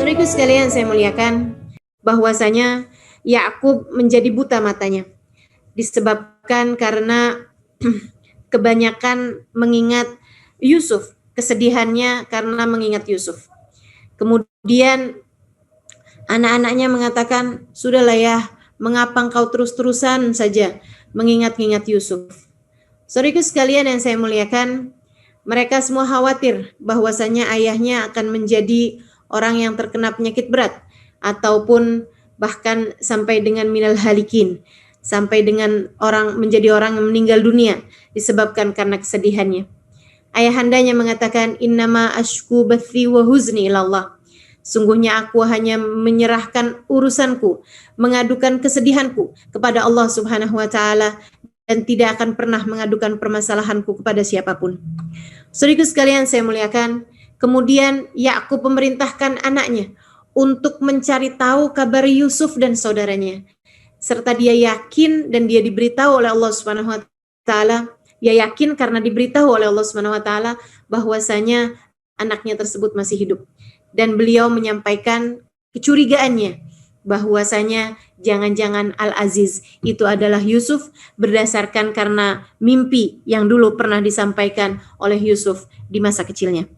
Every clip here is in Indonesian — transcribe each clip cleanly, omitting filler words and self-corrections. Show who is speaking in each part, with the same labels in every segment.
Speaker 1: Saudaraku sekalian saya muliakan, bahwasanya Yakub menjadi buta matanya disebabkan karena kebanyakan mengingat Yusuf, kesedihannya karena mengingat Yusuf. Kemudian anak-anaknya mengatakan, sudahlah ya, mengapa engkau terus-terusan saja mengingat-ingat Yusuf. Saudaraku sekalian yang saya muliakan, mereka semua khawatir bahwasanya ayahnya akan menjadi orang yang terkena penyakit berat ataupun bahkan sampai dengan minal halikin, sampai dengan menjadi orang yang meninggal dunia disebabkan karena kesedihannya. Ayahandanya mengatakan, innama ashku bathi wa huzni ilallah. Sungguhnya aku hanya menyerahkan urusanku, mengadukan kesedihanku kepada Allah Subhanahu wa taala dan tidak akan pernah mengadukan permasalahanku kepada siapapun. Saudaraku sekalian saya muliakan, kemudian Yakub memerintahkan anaknya untuk mencari tahu kabar Yusuf dan saudaranya. Serta dia yakin dan dia diberitahu oleh Allah Subhanahu wa taala, dia yakin karena diberitahu oleh Allah Subhanahu wa taala bahwasanya anaknya tersebut masih hidup. Dan beliau menyampaikan kecurigaannya bahwasanya jangan-jangan Al-Aziz itu adalah Yusuf berdasarkan karena mimpi yang dulu pernah disampaikan oleh Yusuf di masa kecilnya.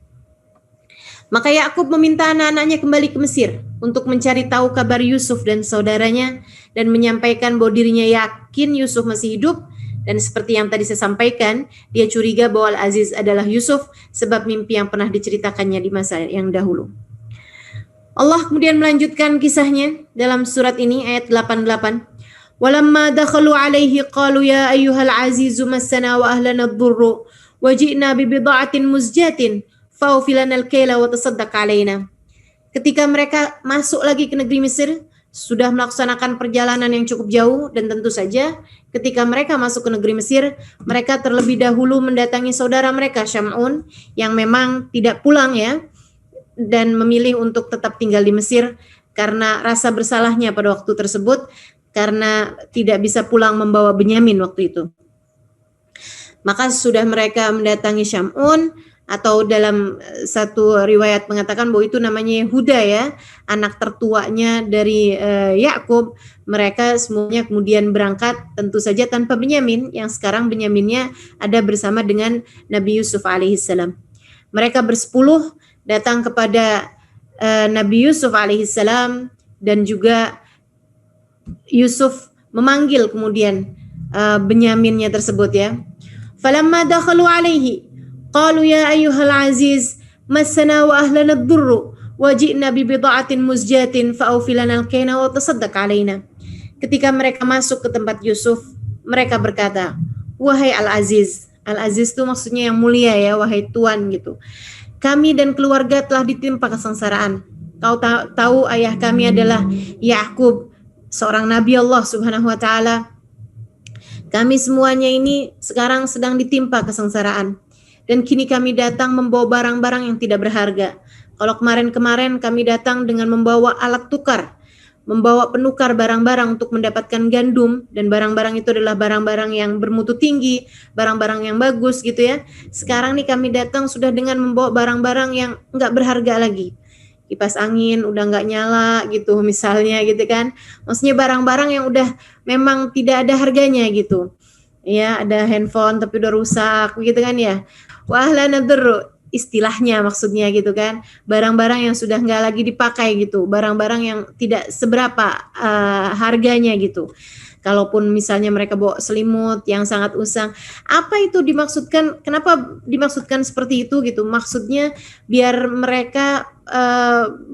Speaker 1: Maka Yakub meminta anak-anaknya kembali ke Mesir untuk mencari tahu kabar Yusuf dan saudaranya dan menyampaikan bahwa dirinya yakin Yusuf masih hidup, dan seperti yang tadi saya sampaikan, dia curiga bahwa Al-Aziz adalah Yusuf sebab mimpi yang pernah diceritakannya di masa yang dahulu. Allah kemudian melanjutkan kisahnya dalam surat ini ayat 88. Walamma dakhalu alaihi qalu ya ayyuhal azizu massana wa ahlana ad-durru wa ji'na bi bid'atin muzjatin fa'ufilana al-kaila wa tasaddaq alaina. Ketika mereka masuk lagi ke negeri Mesir, sudah melaksanakan perjalanan yang cukup jauh, dan tentu saja ketika mereka masuk ke negeri Mesir, mereka terlebih dahulu mendatangi saudara mereka Syam'un yang memang tidak pulang ya, dan memilih untuk tetap tinggal di Mesir karena rasa bersalahnya pada waktu tersebut karena tidak bisa pulang membawa Benyamin waktu itu. Maka sudah mereka mendatangi Syam'un, atau dalam satu riwayat mengatakan bahwa itu namanya Yehuda ya, anak tertuanya dari Yakub. Mereka semuanya kemudian berangkat tentu saja tanpa Benyamin, yang sekarang Benyaminnya ada bersama dengan Nabi Yusuf alaihissalam. Mereka bersepuluh datang kepada Nabi Yusuf alaihissalam, dan juga Yusuf memanggil kemudian Benyaminnya tersebut ya. Falamma dakhalu alaihi qalu ya ayyuhal aziz massana wa ahlana ad-durru wa ji'na bi bid'atin muzjatin fa'ufilana al-kaina wa tasaddaq alaina. Ketika mereka masuk ke tempat Yusuf, mereka berkata, wahai Al-Aziz. Al-Aziz itu maksudnya yang mulia ya, wahai Tuan gitu. Kami dan keluarga telah ditimpa kesengsaraan. Kau tahu ayah kami adalah Yakub, seorang Nabi Allah Subhanahu wa taala. Kami semuanya ini sekarang sedang ditimpa kesengsaraan. Dan kini kami datang membawa barang-barang yang tidak berharga. Kalau kemarin-kemarin kami datang dengan membawa alat tukar, membawa penukar barang-barang untuk mendapatkan gandum, dan barang-barang itu adalah barang-barang yang bermutu tinggi, barang-barang yang bagus gitu ya. Sekarang nih kami datang sudah dengan membawa barang-barang yang enggak berharga lagi. Kipas angin udah enggak nyala gitu misalnya gitu kan. Maksudnya barang-barang yang udah memang tidak ada harganya gitu. Ya, ada handphone tapi udah rusak gitu kan ya. Wa ahlana dzurru, istilahnya maksudnya gitu kan, barang-barang yang sudah nggak lagi dipakai gitu, barang-barang yang tidak seberapa harganya gitu. Kalaupun misalnya mereka bawa selimut yang sangat usang, apa itu dimaksudkan? Kenapa dimaksudkan seperti itu gitu? Maksudnya biar mereka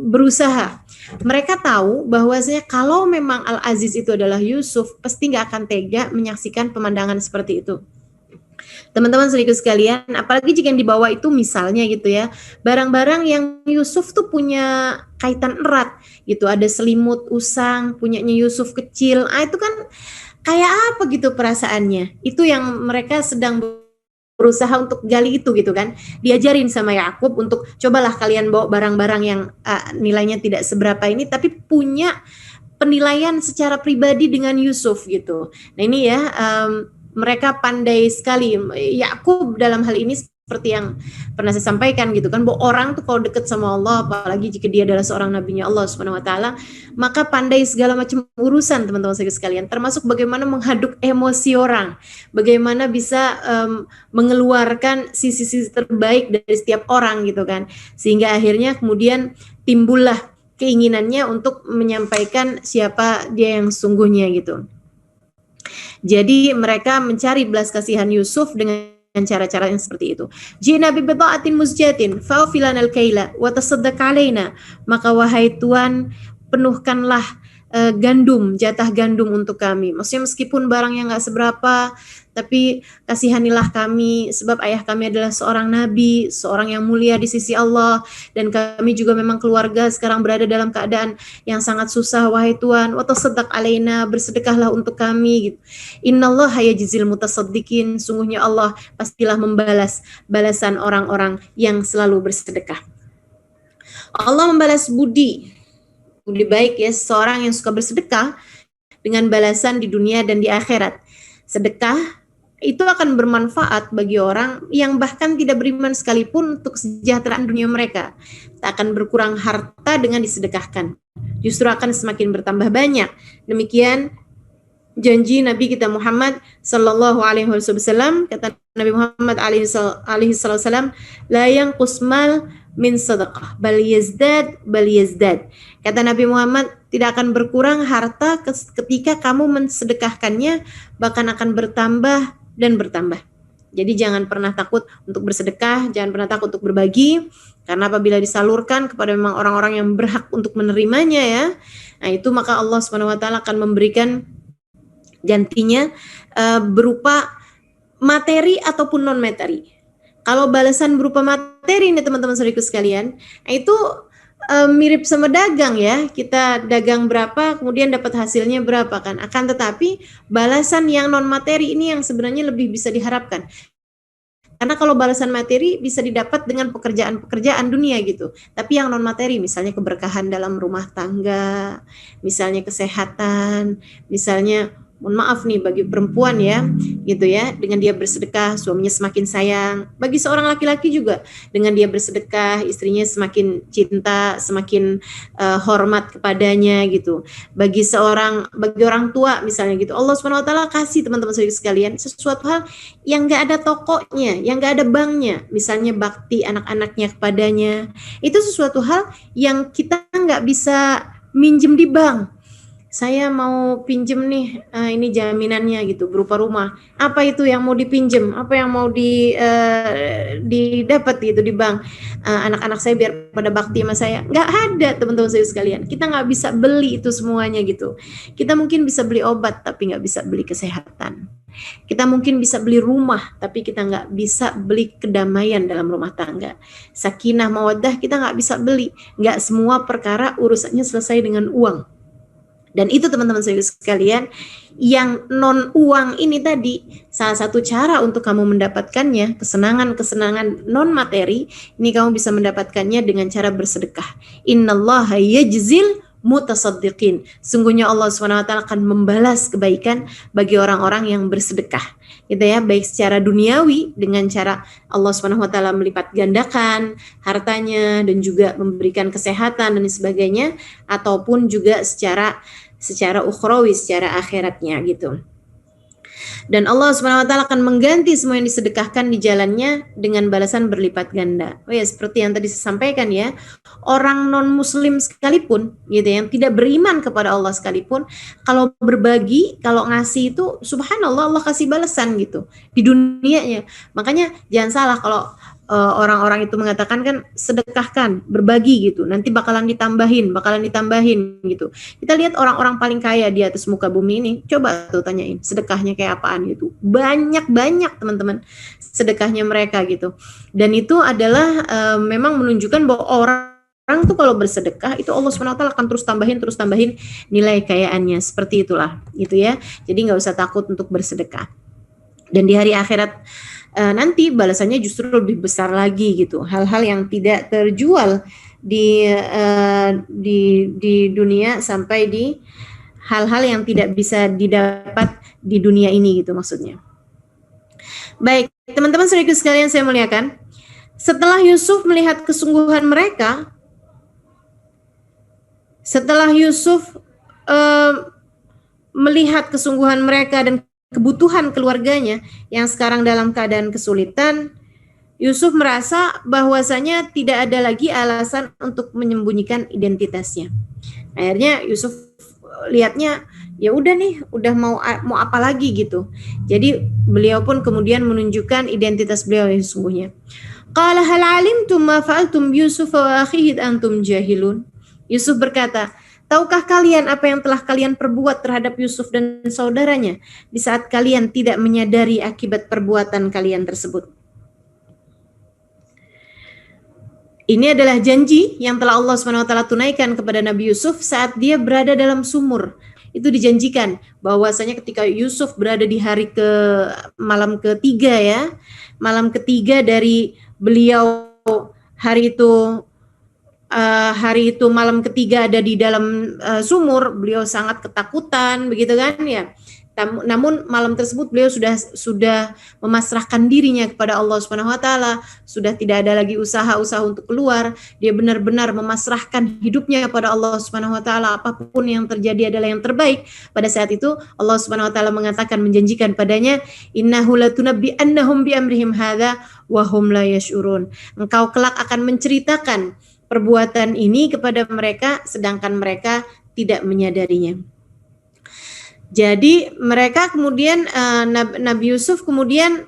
Speaker 1: berusaha. Mereka tahu bahwasanya kalau memang Al-Aziz itu adalah Yusuf, pasti nggak akan tega menyaksikan pemandangan seperti itu. Teman-teman saudaraku sekalian, apalagi jika yang dibawa itu misalnya gitu ya, barang-barang yang Yusuf tuh punya kaitan erat gitu, ada selimut usang punyanya Yusuf kecil, itu kan kayak apa gitu perasaannya. Itu yang mereka sedang berusaha untuk gali itu gitu kan. Diajarin sama Yakub untuk cobalah kalian bawa barang-barang yang nilainya tidak seberapa ini, tapi punya penilaian secara pribadi dengan Yusuf gitu. Nah ini ya, mereka pandai sekali. Yakub dalam hal ini seperti yang pernah saya sampaikan gitu kan, bahwa orang tuh kalau dekat sama Allah, apalagi jika dia adalah seorang nabinya Allah Subhanahu wa taala, maka pandai segala macam urusan teman-teman sekalian, termasuk bagaimana menghaduk emosi orang, bagaimana bisa mengeluarkan sisi-sisi terbaik dari setiap orang gitu kan, sehingga akhirnya kemudian timbullah keinginannya untuk menyampaikan siapa dia yang sungguhnya gitu. Jadi mereka mencari belas kasihan Yusuf dengan cara-cara yang seperti itu. Jina bi bida'atin muzjatin fa'filan al-kaila wa tasaddaq alaina. Maka wahai Tuhan, penuhkanlah jatah gandum untuk kami. Maksudnya meskipun barang yang enggak seberapa, tapi kasihanilah kami, sebab ayah kami adalah seorang nabi, seorang yang mulia di sisi Allah, dan kami juga memang keluarga sekarang berada dalam keadaan yang sangat susah, wahai Tuhan. Wa tasaddaq alaina, bersedekahlah untuk kami gitu. Innallaha yajzil mutasaddiqin, sungguhnya Allah pastilah membalas balasan orang-orang yang selalu bersedekah. Allah membalas budi baik ya seorang yang suka bersedekah dengan balasan di dunia dan di akhirat. Sedekah itu akan bermanfaat bagi orang yang bahkan tidak beriman sekalipun untuk kesejahteraan dunia mereka. Tak akan berkurang harta dengan disedekahkan, justru akan semakin bertambah banyak. Demikian janji Nabi kita Muhammad sallallahu alaihi wasallam. Kata Nabi Muhammad alaihi wasallam, la yanqus mal min sadaqah bal yazdad. Kata Nabi Muhammad, tidak akan berkurang harta ketika kamu mensedekahkannya, bahkan akan bertambah dan bertambah. Jadi jangan pernah takut untuk bersedekah, jangan pernah takut untuk berbagi, karena apabila disalurkan kepada memang orang-orang yang berhak untuk menerimanya ya, nah itu maka Allah Subhanahu wa taala akan memberikan gantinya berupa materi ataupun non materi. Kalau balasan berupa materi nih teman-teman saudaraku sekalian, itu mirip sama dagang ya, kita dagang berapa kemudian dapat hasilnya berapa kan, akan tetapi balasan yang non materi ini yang sebenarnya lebih bisa diharapkan, karena kalau balasan materi bisa didapat dengan pekerjaan-pekerjaan dunia gitu, tapi yang non materi misalnya keberkahan dalam rumah tangga, misalnya kesehatan, misalnya mohon maaf nih bagi perempuan ya, gitu ya, dengan dia bersedekah suaminya semakin sayang. Bagi seorang laki-laki juga, dengan dia bersedekah istrinya semakin cinta, semakin hormat kepadanya gitu. Bagi orang tua misalnya gitu, Allah Subhanahu wa taala kasih teman-teman sekalian sesuatu hal yang enggak ada tokonya, yang enggak ada banknya, misalnya bakti anak-anaknya kepadanya. Itu sesuatu hal yang kita enggak bisa minjem di bank. Saya mau pinjem nih, ini jaminannya gitu berupa rumah. Apa itu yang mau dipinjem? Apa yang mau didapat gitu di bank? Anak-anak saya biar pada bakti sama saya. Nggak ada teman-teman saya sekalian. Kita nggak bisa beli itu semuanya gitu. Kita mungkin bisa beli obat tapi nggak bisa beli kesehatan. Kita mungkin bisa beli rumah tapi kita nggak bisa beli kedamaian dalam rumah tangga. Sakinah mawaddah kita nggak bisa beli. Nggak semua perkara urusannya selesai dengan uang. Dan itu teman-teman sekalian, yang non uang ini tadi salah satu cara untuk kamu mendapatkannya, kesenangan-kesenangan non materi ini kamu bisa mendapatkannya dengan cara bersedekah. Innallaha yajzil mutasaddiqin. Sungguhnya Allah SWT akan membalas kebaikan bagi orang-orang yang bersedekah. Gitu ya, baik secara duniawi dengan cara Allah SWT melipat gandakan hartanya dan juga memberikan kesehatan dan sebagainya, ataupun juga secara ukhrawi, secara akhiratnya gitu. Dan Allah SWT akan mengganti semua yang disedekahkan di jalannya dengan balasan berlipat ganda. Oh ya, seperti yang tadi saya sampaikan ya, orang non muslim sekalipun gitu, yang tidak beriman kepada Allah sekalipun, kalau berbagi, kalau ngasih itu subhanallah Allah kasih balasan gitu di dunianya. Makanya jangan salah kalau orang-orang itu mengatakan kan sedekahkan, berbagi gitu, nanti bakalan ditambahin gitu. Kita lihat orang-orang paling kaya di atas muka bumi ini, coba tuh tanyain sedekahnya kayak apaan gitu. Banyak teman-teman sedekahnya mereka gitu. Dan itu adalah memang menunjukkan bahwa orang tuh kalau bersedekah itu Allah SWT akan terus tambahin nilai kekayaannya, seperti itulah gitu ya. Jadi nggak usah takut untuk bersedekah. Dan di hari akhirat nanti balasannya justru lebih besar lagi gitu. Hal-hal yang tidak terjual di dunia sampai di hal-hal yang tidak bisa didapat di dunia ini gitu maksudnya. Baik, teman-teman saudaraku sekalian saya muliakan. Setelah Yusuf melihat kesungguhan mereka, setelah Yusuf melihat kesungguhan mereka dan kebutuhan keluarganya yang sekarang dalam keadaan kesulitan, Yusuf merasa bahwasanya tidak ada lagi alasan untuk menyembunyikan identitasnya. Akhirnya Yusuf lihatnya, ya udah nih, udah mau apa lagi gitu. Jadi beliau pun kemudian menunjukkan identitas beliau yang sesungguhnya. Qala hal alimtum ma fa'altum Yusuf wa akhihi antum jahilun. Yusuf berkata, tahukah kalian apa yang telah kalian perbuat terhadap Yusuf dan saudaranya di saat kalian tidak menyadari akibat perbuatan kalian tersebut? Ini adalah janji yang telah Allah SWT tunaikan kepada Nabi Yusuf saat dia berada dalam sumur. Itu dijanjikan bahwasanya ketika Yusuf berada di malam ketiga ya, malam ketiga dari beliau hari itu malam ketiga ada di dalam sumur, beliau sangat ketakutan begitu kan ya. Namun malam tersebut beliau sudah memasrahkan dirinya kepada Allah Subhanahu wa taala, sudah tidak ada lagi usaha-usaha untuk keluar. Dia benar-benar memasrahkan hidupnya kepada Allah Subhanahu wa taala, apapun yang terjadi adalah yang terbaik. Pada saat itu Allah Subhanahu wa taala mengatakan, menjanjikan padanya, innahu latunabbi annahum bi amrihim hadza wa hum la yash'urun. Engkau kelak akan menceritakan perbuatan ini kepada mereka sedangkan mereka tidak menyadarinya. Jadi mereka kemudian Nabi Yusuf kemudian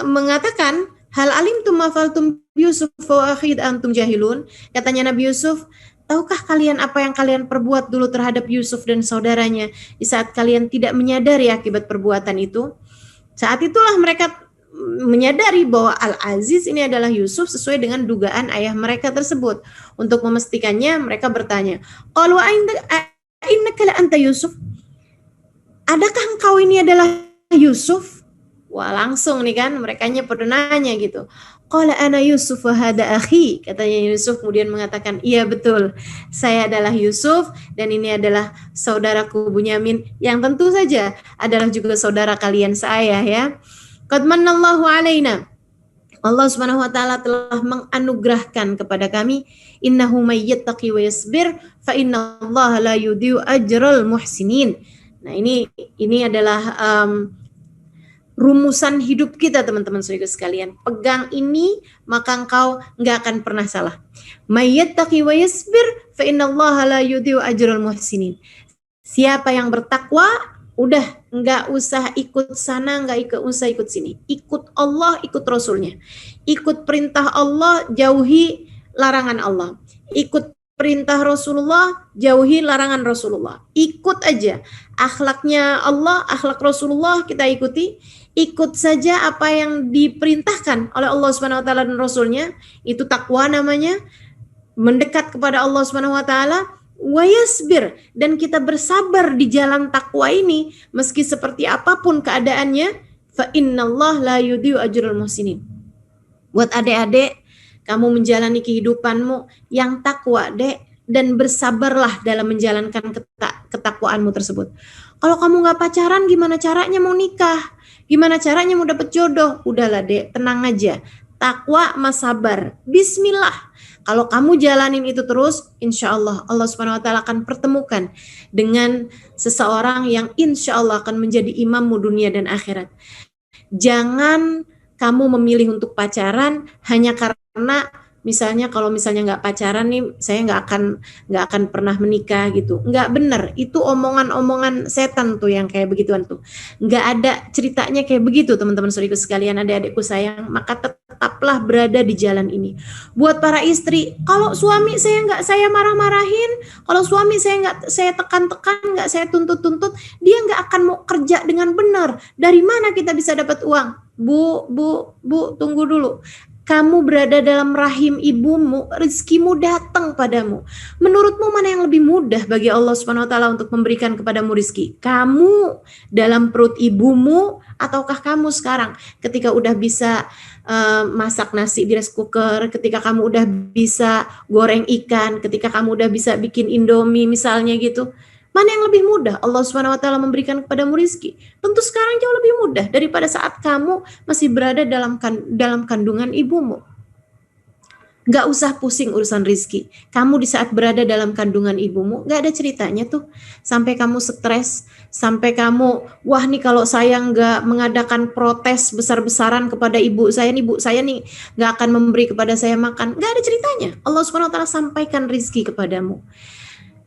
Speaker 1: mengatakan, hal alimtum ma fa'altum Yusuf wa akhihi antum jahilun. Katanya Nabi Yusuf, tahukah kalian apa yang kalian perbuat dulu terhadap Yusuf dan saudaranya di saat kalian tidak menyadari akibat perbuatan itu? Saat itulah mereka menyadari bahwa Al-Aziz ini adalah Yusuf sesuai dengan dugaan ayah mereka tersebut. Untuk memastikannya mereka bertanya, qalu innaka la anta Yusuf? Adakah engkau ini adalah Yusuf? Wah, langsung nih kan mereka pada nanya gitu. Qala ana Yusuf wa hada akhi. Katanya Yusuf kemudian mengatakan, iya betul, saya adalah Yusuf dan ini adalah saudaraku Bunyamin yang tentu saja adalah juga saudara kalian saya ya. Qad manallahu alaina. Allah Subhanahu wa taala telah menganugerahkan kepada kami, innahu may yattaqi wa yasbir fa innallaha la yudhi'u ajral muhsinin. Nah, ini adalah rumusan hidup kita teman-teman saudara sekalian. Pegang ini maka engkau enggak akan pernah salah. May yattaqi wa yasbir fa innallaha la yudhi'u ajral muhsinin. Siapa yang bertakwa, udah enggak usah ikut sana, enggak usah ikut sini. Ikut Allah, ikut Rasulnya. Ikut perintah Allah, jauhi larangan Allah. Ikut perintah Rasulullah, jauhi larangan Rasulullah. Ikut aja akhlaknya Allah, akhlak Rasulullah kita ikuti. Ikut saja apa yang diperintahkan oleh Allah Subhanahu wa taala dan Rasulnya. Itu takwa namanya. Mendekat kepada Allah Subhanahu wa taala. Wa yasbir, dan kita bersabar di jalan takwa ini meski seperti apapun keadaannya. Fa innallaha la yudhi'u ajral muhsinin. Buat adik-adik, kamu menjalani kehidupanmu yang takwa, dek, dan bersabarlah dalam menjalankan ketakwaanmu tersebut. Kalau kamu nggak pacaran, gimana caranya mau nikah? Gimana caranya mau dapet jodoh? Udahlah, dek, tenang aja. Takwa mas sabar. Bismillah. Kalau kamu jalanin itu terus, insya Allah Allah Subhanahu wa taala akan pertemukan dengan seseorang yang insya Allah akan menjadi imammu dunia dan akhirat. Jangan kamu memilih untuk pacaran hanya karena misalnya kalau misalnya nggak pacaran nih saya nggak akan pernah menikah gitu. Nggak benar, itu omongan-omongan setan tuh yang kayak begituan tuh. Nggak ada ceritanya kayak begitu teman-teman saudaraku sekalian, adik-adikku sayang. Maka tetaplah berada di jalan ini. Buat para istri, kalau suami saya marah-marahin, kalau suami saya tekan-tekan, nggak saya tuntut-tuntut, dia nggak akan mau kerja dengan benar. Dari mana kita bisa dapat uang? Bu, tunggu dulu. Kamu berada dalam rahim ibumu, rezekimu datang padamu. Menurutmu mana yang lebih mudah bagi Allah Subhanahu wa taala untuk memberikan kepadamu rezeki? Kamu dalam perut ibumu ataukah kamu sekarang ketika udah bisa masak nasi di rice cooker, ketika kamu udah bisa goreng ikan, ketika kamu udah bisa bikin Indomie misalnya gitu? Mana yang lebih mudah Allah Subhanahu wa taala memberikan kepadamu rezeki? Tentu sekarang jauh lebih mudah daripada saat kamu masih berada dalam kandungan ibumu. Nggak usah pusing urusan rizki. Kamu di saat berada dalam kandungan ibumu, nggak ada ceritanya tuh. Sampai kamu stres, sampai kamu, wah nih kalau saya nggak mengadakan protes besar-besaran kepada ibu saya nih nggak akan memberi kepada saya makan. Nggak ada ceritanya. Allah Subhanahu Wa Taala sampaikan rizki kepadamu.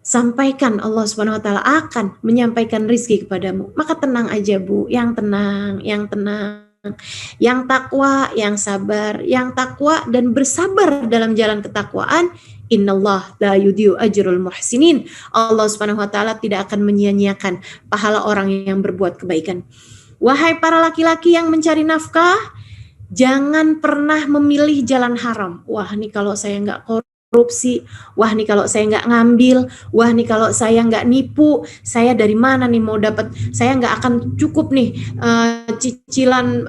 Speaker 1: Sampaikan, Allah Subhanahu Wa Taala akan menyampaikan rizki kepadamu. Maka tenang aja Bu, yang tenang, yang tenang. Yang takwa, yang sabar, yang takwa dan bersabar dalam jalan ketakwaan. Innallah la yudhi'u ajrul muhsinin. Allah Subhanahu wa taala tidak akan menyia-nyiakan pahala orang yang berbuat kebaikan. Wahai para laki-laki yang mencari nafkah, jangan pernah memilih jalan haram. Wah, nih kalau saya nggak korupsi, wah nih kalau saya nggak ngambil, wah nih kalau saya nggak nipu, saya dari mana nih mau dapat, saya nggak akan cukup nih cicilan,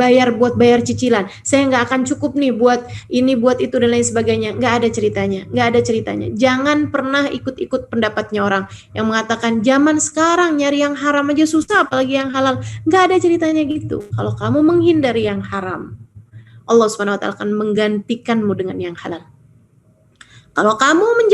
Speaker 1: bayar cicilan, saya nggak akan cukup nih buat ini, buat itu dan lain sebagainya. Nggak ada ceritanya. Jangan pernah ikut-ikut pendapatnya orang yang mengatakan zaman sekarang nyari yang haram aja susah, apalagi yang halal. Nggak ada ceritanya gitu. Kalau kamu menghindari yang haram, Allah Subhanahu wa taala akan menggantikanmu dengan yang halal. Kalau kamu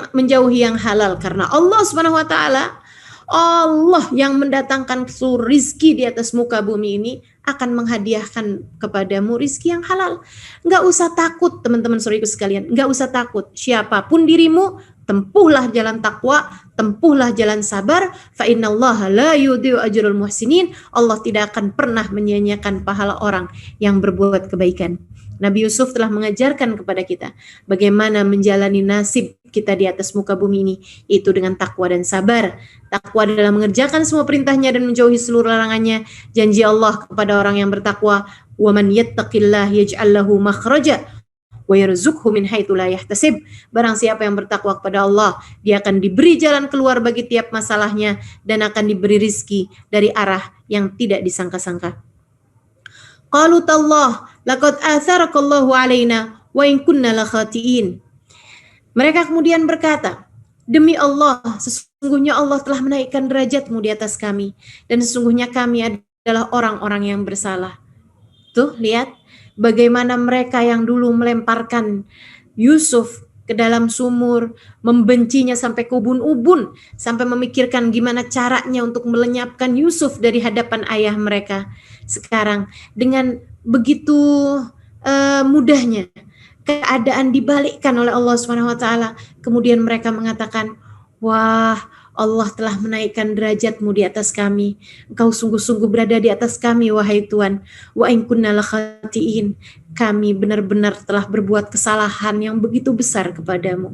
Speaker 1: menjauhi yang halal, karena Allah Subhanahu wa taala, Allah yang mendatangkan seluruh rizki di atas muka bumi ini akan menghadiahkan kepadamu rizki yang halal. Enggak usah takut teman-teman saudaraku sekalian, enggak usah takut. Siapapun dirimu, tempuhlah jalan takwa, tempuhlah jalan sabar. Fa innallaha la yudhi'u ajrul muhsinin. Allah tidak akan pernah menyia-nyiakan pahala orang yang berbuat kebaikan. Nabi Yusuf telah mengajarkan kepada kita bagaimana menjalani nasib kita di atas muka bumi ini, itu dengan takwa dan sabar. Takwa dalam mengerjakan semua perintahnya dan menjauhi seluruh larangannya. Janji Allah kepada orang yang bertakwa, wa man yattaqillah yaj'al lahu makhraja wa yarzuqhu min haitsu la yahtasib. Barang siapa yang bertakwa kepada Allah, dia akan diberi jalan keluar bagi tiap masalahnya dan akan diberi rizki dari arah yang tidak disangka-sangka. Qalu tallah laqad atharakallahu alaina wa in kunna lakhatiin. Mereka kemudian berkata, demi Allah, sesungguhnya Allah telah menaikkan derajatmu di atas kami dan sesungguhnya kami adalah orang-orang yang bersalah. Tuh, lihat bagaimana mereka yang dulu melemparkan Yusuf ke dalam sumur, membencinya sampai ke ubun-ubun, sampai memikirkan gimana caranya untuk melenyapkan Yusuf dari hadapan ayah mereka. Sekarang dengan begitu mudahnya keadaan dibalikkan oleh Allah Subhanahu wa taala, kemudian mereka mengatakan, "Wah, Allah telah menaikkan derajatmu di atas kami. Engkau sungguh-sungguh berada di atas kami, wahai Tuhan. Wa in kunna lakhatiin. Kami benar-benar telah berbuat kesalahan yang begitu besar kepadamu."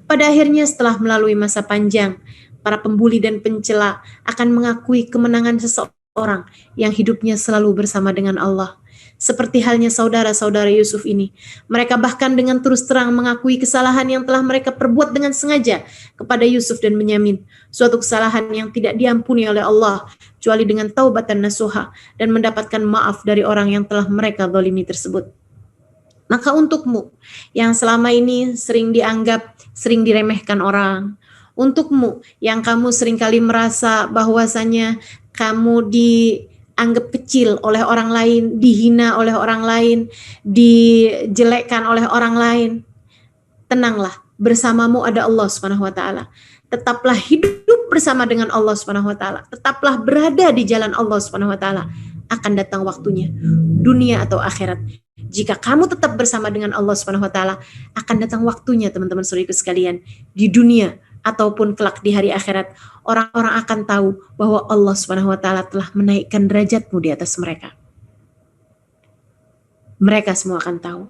Speaker 1: Pada akhirnya setelah melalui masa panjang, para pembuli dan pencela akan mengakui kemenangan seseorang yang hidupnya selalu bersama dengan Allah. Seperti halnya saudara-saudara Yusuf ini. Mereka bahkan dengan terus terang mengakui kesalahan yang telah mereka perbuat dengan sengaja kepada Yusuf dan Benyamin. Suatu kesalahan yang tidak diampuni oleh Allah, kecuali dengan taubatan nasuha dan mendapatkan maaf dari orang yang telah mereka zalimi tersebut. Maka untukmu yang selama ini sering dianggap, sering diremehkan orang, untukmu yang kamu seringkali merasa bahwasanya kamu dianggap kecil oleh orang lain, dihina oleh orang lain, dijelekkan oleh orang lain, tenanglah, bersamamu ada Allah Subhanahu wa taala. Tetaplah hidup bersama dengan Allah Subhanahu wa taala. Tetaplah berada di jalan Allah Subhanahu wa taala. Akan datang waktunya, dunia atau akhirat. Jika kamu tetap bersama dengan Allah Subhanahu wa taala, akan datang waktunya teman-teman saudaraku sekalian, di dunia ataupun kelak di hari akhirat, orang-orang akan tahu bahwa Allah Subhanahu wa taala telah menaikkan derajatmu di atas mereka. Mereka semua akan tahu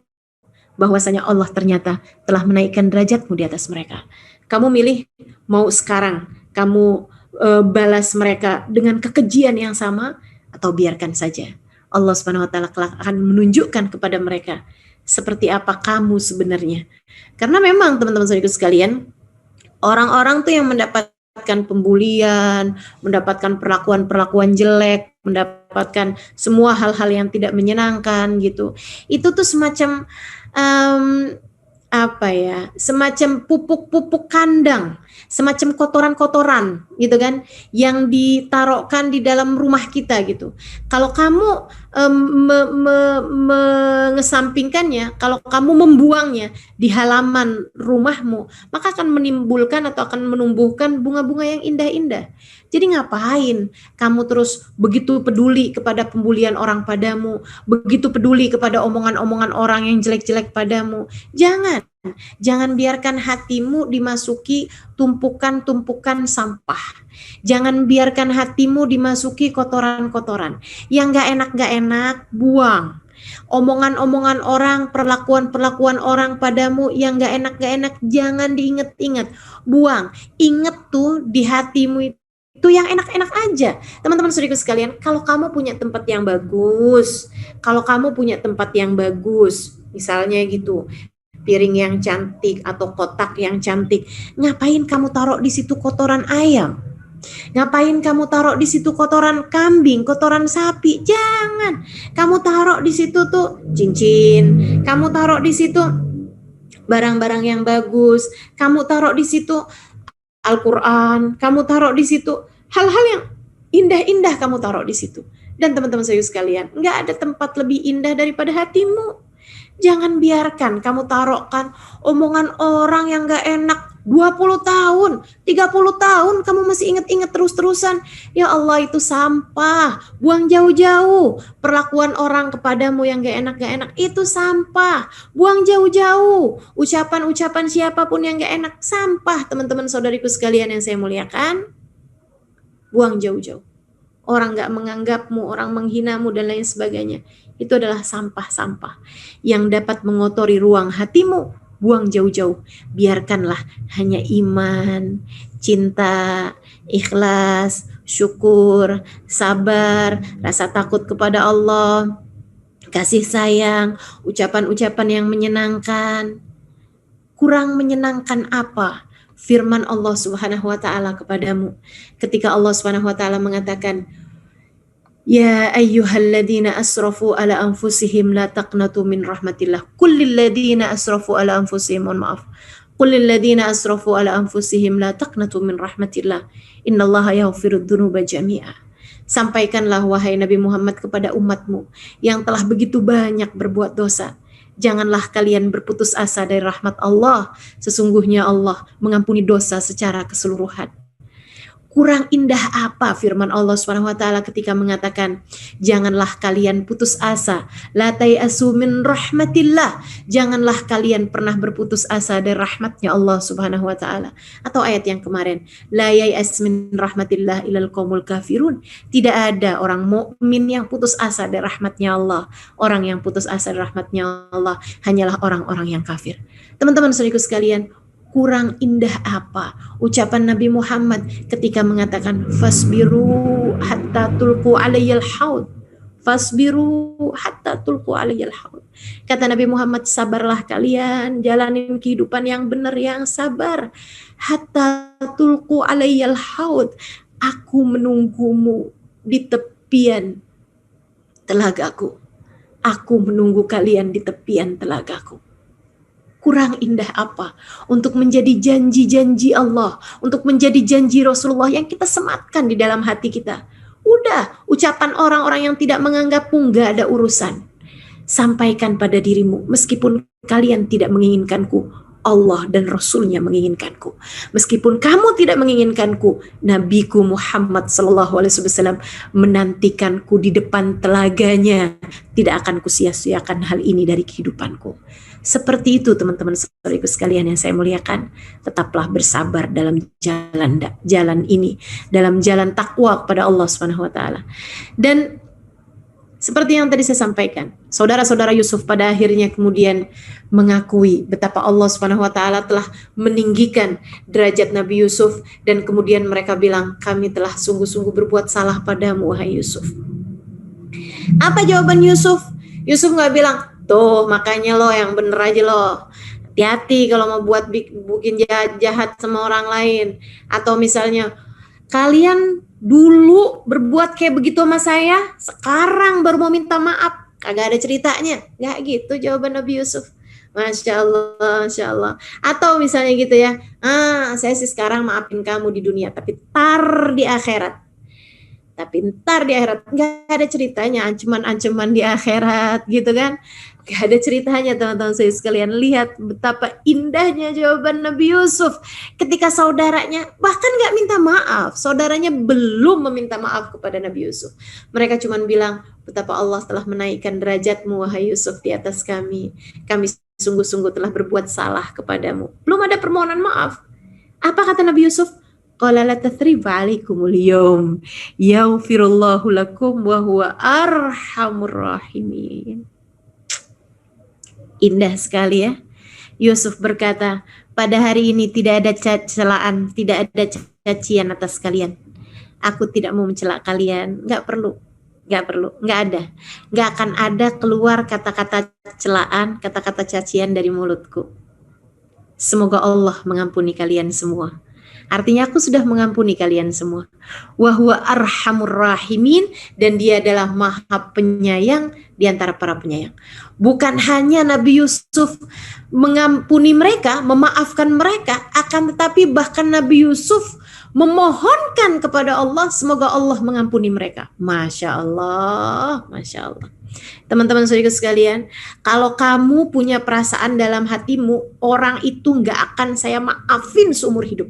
Speaker 1: bahwasanya Allah ternyata telah menaikkan derajatmu di atas mereka. Kamu milih mau sekarang kamu balas mereka dengan kekejian yang sama, atau biarkan saja. Allah Subhanahu wa taala kelak akan menunjukkan kepada mereka seperti apa kamu sebenarnya. Karena memang teman-teman saudaraku sekalian, orang-orang tuh yang mendapatkan pembulian, mendapatkan perlakuan-perlakuan jelek, mendapatkan semua hal-hal yang tidak menyenangkan gitu. Itu tuh semacam semacam pupuk-pupuk kandang, semacam kotoran-kotoran gitu kan, yang ditaruhkan di dalam rumah kita gitu. Kalau kamu mengesampingkannya, kalau kamu membuangnya di halaman rumahmu, maka akan menimbulkan atau akan menumbuhkan bunga-bunga yang indah-indah. Jadi ngapain kamu terus begitu peduli kepada pembulian orang padamu, begitu peduli kepada omongan-omongan orang yang jelek-jelek padamu? Jangan biarkan hatimu dimasuki tumpukan-tumpukan sampah. Jangan biarkan hatimu dimasuki kotoran-kotoran. Yang gak enak, buang. Omongan-omongan orang, perlakuan-perlakuan orang padamu yang gak enak, jangan diinget-inget. Buang. Inget tuh di hatimu itu yang enak-enak aja. Teman-teman saudaraku sekalian, kalau kamu punya tempat yang bagus, misalnya gitu, piring yang cantik atau kotak yang cantik, ngapain kamu taruh di situ kotoran ayam? Ngapain kamu taruh di situ kotoran kambing, kotoran sapi? Jangan. Kamu taruh di situ tuh cincin, kamu taruh di situ barang-barang yang bagus, kamu taruh di situ Al-Qur'an, kamu taruh di situ hal-hal yang indah-indah, kamu taruh di situ. Dan teman-teman saya sekalian, nggak ada tempat lebih indah daripada hatimu. Jangan biarkan kamu taruhkan omongan orang yang gak enak 20 tahun, 30 tahun kamu masih ingat-ingat terus-terusan. Ya Allah, itu sampah. Buang jauh-jauh. Perlakuan orang kepadamu yang gak enak, itu sampah. Buang jauh-jauh. Ucapan-ucapan siapapun yang gak enak, sampah. Teman-teman saudariku sekalian yang saya muliakan, buang jauh-jauh. Orang gak menganggapmu, orang menghinamu dan lain sebagainya, itu adalah sampah-sampah yang dapat mengotori ruang hatimu. Buang jauh-jauh. Biarkanlah hanya iman, cinta, ikhlas, syukur, sabar, rasa takut kepada Allah, kasih sayang, ucapan-ucapan yang menyenangkan. Kurang menyenangkan apa? Firman Allah Subhanahu wa taala kepadamu ketika Allah Subhanahu wa taala mengatakan, Ya ayyuhalladzina asrafu ala anfusihim la taqnatu min rahmatillah. Kullil ladzina asrafu ala anfusihim, maaf. Kullil ladzina asrafu ala anfusihim la taqnatu min rahmatillah. Innallaha yaghfirudz dzunuba jami'a. Sampaikanlah wahai Nabi Muhammad kepada umatmu yang telah begitu banyak berbuat dosa. Janganlah kalian berputus asa dari rahmat Allah. Sesungguhnya Allah mengampuni dosa secara keseluruhan. Kurang indah apa firman Allah SWT ketika mengatakan, janganlah kalian putus asa, la tayasu min rahmatillah, janganlah kalian pernah berputus asa dari rahmatnya Allah Subhanahu wa taala. Atau ayat yang kemarin, la yayas min rahmatillah ilal qaumul kafirun, tidak ada orang mukmin yang putus asa dari rahmatnya Allah. Orang yang putus asa dari rahmatnya Allah hanyalah orang-orang yang kafir. Teman-teman saudaraku sekalian, kurang indah apa ucapan Nabi Muhammad ketika mengatakan fasbiru hatta tulqu alayyal haud. Fasbiru hatta tulqu alayyal haud. Kata Nabi Muhammad, sabarlah kalian, jalanin kehidupan yang benar, yang sabar. Hatta tulqu alayyal haud. Aku menunggumu di tepian telagaku. Aku menunggu kalian di tepian telagaku. Kurang indah apa untuk menjadi janji-janji Allah, untuk menjadi janji Rasulullah yang kita sematkan di dalam hati kita. Udah, ucapan orang-orang yang tidak menganggapmu gak ada urusan. Sampaikan pada dirimu, meskipun kalian tidak menginginkanku, Allah dan Rasulnya menginginkanku. Meskipun kamu tidak menginginkanku, Nabiku Muhammad SAW menantikanku di depan telaganya. Tidak akan kusia-siakan hal ini dari kehidupanku. Seperti itu teman-teman saudaraku sekalian yang saya muliakan, tetaplah bersabar dalam jalan ini, dalam jalan takwa kepada Allah Subhanahu wa taala. Dan seperti yang tadi saya sampaikan, saudara-saudara Yusuf pada akhirnya kemudian mengakui betapa Allah Subhanahu wa taala telah meninggikan derajat Nabi Yusuf, dan kemudian mereka bilang, kami telah sungguh-sungguh berbuat salah padamu wahai Yusuf. Apa jawaban Yusuf? Yusuf nggak bilang, tuh makanya lo yang bener aja lo, hati-hati kalau mau bikin jahat sama orang lain. Atau misalnya, kalian dulu berbuat kayak begitu sama saya, sekarang baru mau minta maaf. Kagak ada ceritanya. Gak gitu jawaban Nabi Yusuf. Masya Allah, Masya Allah. Atau misalnya gitu ya, saya sih sekarang maafin kamu di dunia, tapi tar di akhirat. Tapi ntar di akhirat nggak ada ceritanya, ancaman-ancaman di akhirat gitu kan. Gak ada ceritanya teman-teman saya sekalian. Lihat betapa indahnya jawaban Nabi Yusuf ketika saudaranya bahkan gak minta maaf. Saudaranya belum meminta maaf kepada Nabi Yusuf. Mereka cuma bilang, betapa Allah telah menaikkan derajatmu wahai Yusuf di atas kami. Kami sungguh-sungguh telah berbuat salah kepadamu. Belum ada permohonan maaf. Apa kata Nabi Yusuf? Qala la tathriba 'alaikumul yawm yaghfirullahu lakum wa huwa arhamur rahimin. Indah sekali ya. Yusuf berkata, pada hari ini tidak ada celaan, tidak ada cacian atas kalian. Aku tidak mau mencela kalian, nggak perlu, nggak ada. Nggak akan ada keluar kata-kata celaan, kata-kata cacian dari mulutku. Semoga Allah mengampuni kalian semua. Artinya aku sudah mengampuni kalian semua. Wa huwa arhamur rahimin, dan dia adalah maha penyayang di antara para penyayang. Bukan hanya Nabi Yusuf mengampuni mereka, memaafkan mereka, akan tetapi bahkan Nabi Yusuf memohonkan kepada Allah semoga Allah mengampuni mereka. Masya Allah, Masya Allah. Teman-teman saudara sekalian, kalau kamu punya perasaan dalam hatimu, orang itu nggak akan saya maafin seumur hidup.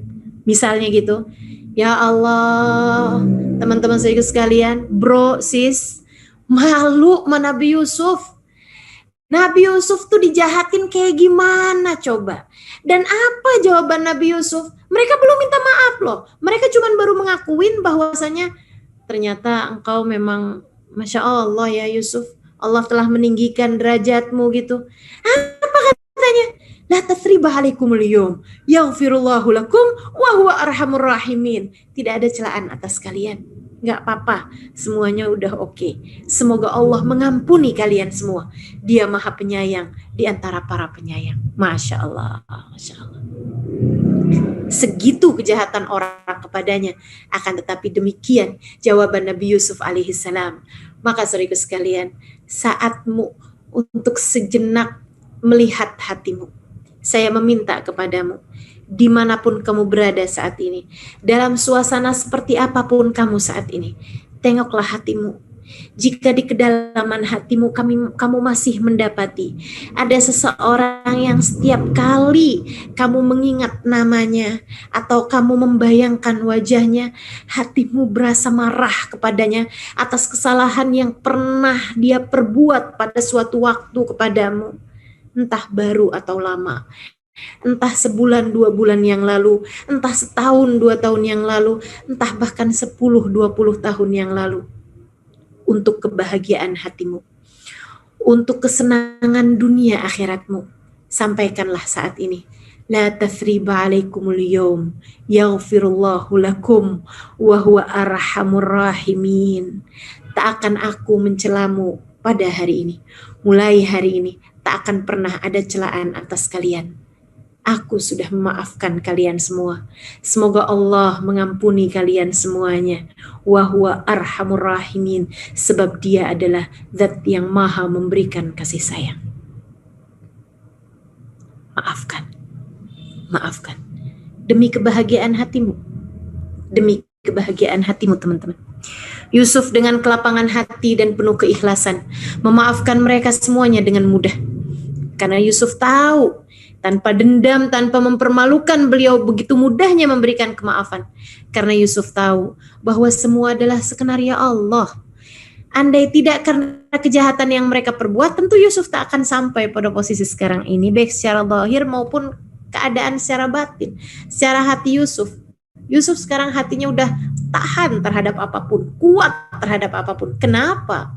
Speaker 1: Misalnya gitu, ya Allah, teman-teman saudara sekalian, bro, sis, malu sama Nabi Yusuf. Nabi Yusuf tuh dijahatin kayak gimana coba? Dan apa jawaban Nabi Yusuf? Mereka belum minta maaf loh. Mereka cuma baru mengakuin bahwasanya ternyata engkau memang Masya Allah ya Yusuf, Allah telah meninggikan derajatmu gitu. Apa katanya? La tathriba 'alaikumul yawm yaghfirullahu lakum wa huwa arhamur rahimin. Tidak ada celaan atas kalian. Enggak apa-apa, semuanya udah oke. Semoga Allah mengampuni kalian semua. Dia Maha Penyayang di antara para penyayang. Masya Allah, Masya Allah. Segitu kejahatan orang kepadanya, akan tetapi demikian jawaban Nabi Yusuf alaihissalam. Maka saudaraku sekalian, saatmu untuk sejenak melihat hatimu. Saya meminta kepadamu, dimanapun kamu berada saat ini, dalam suasana seperti apapun kamu saat ini, tengoklah hatimu. Jika di kedalaman hatimu kamu masih mendapati ada seseorang yang setiap kali kamu mengingat namanya atau kamu membayangkan wajahnya, hatimu berasa marah kepadanya atas kesalahan yang pernah dia perbuat pada suatu waktu kepadamu, entah baru atau lama, entah sebulan 2 bulan yang lalu, entah setahun 2 tahun yang lalu, entah bahkan 10-20 tahun yang lalu. Untuk kebahagiaan hatimu, untuk kesenangan dunia akhiratmu, sampaikanlah saat ini. La tathriba 'alaikumul yawm yaghfirullahu lakum wa huwa arhamur rahimin. Tak akan aku mencelamu pada hari ini. Mulai hari ini tak akan pernah ada celaan atas kalian. Aku sudah memaafkan kalian semua. Semoga Allah mengampuni kalian semuanya. Wa huwa arhamur rahimin, sebab dia adalah zat yang maha memberikan kasih sayang. Maafkan. Maafkan. Demi kebahagiaan hatimu. Demi kebahagiaan hatimu teman-teman. Yusuf dengan kelapangan hati dan penuh keikhlasan memaafkan mereka semuanya dengan mudah. Karena Yusuf tahu tanpa dendam, tanpa mempermalukan, beliau begitu mudahnya memberikan kemaafan. Karena Yusuf tahu bahwa semua adalah skenario Allah. Andai tidak karena kejahatan yang mereka perbuat, tentu Yusuf tak akan sampai pada posisi sekarang ini, baik secara zahir maupun keadaan secara batin. Secara hati Yusuf sekarang hatinya udah tahan terhadap apapun, kuat terhadap apapun. Kenapa?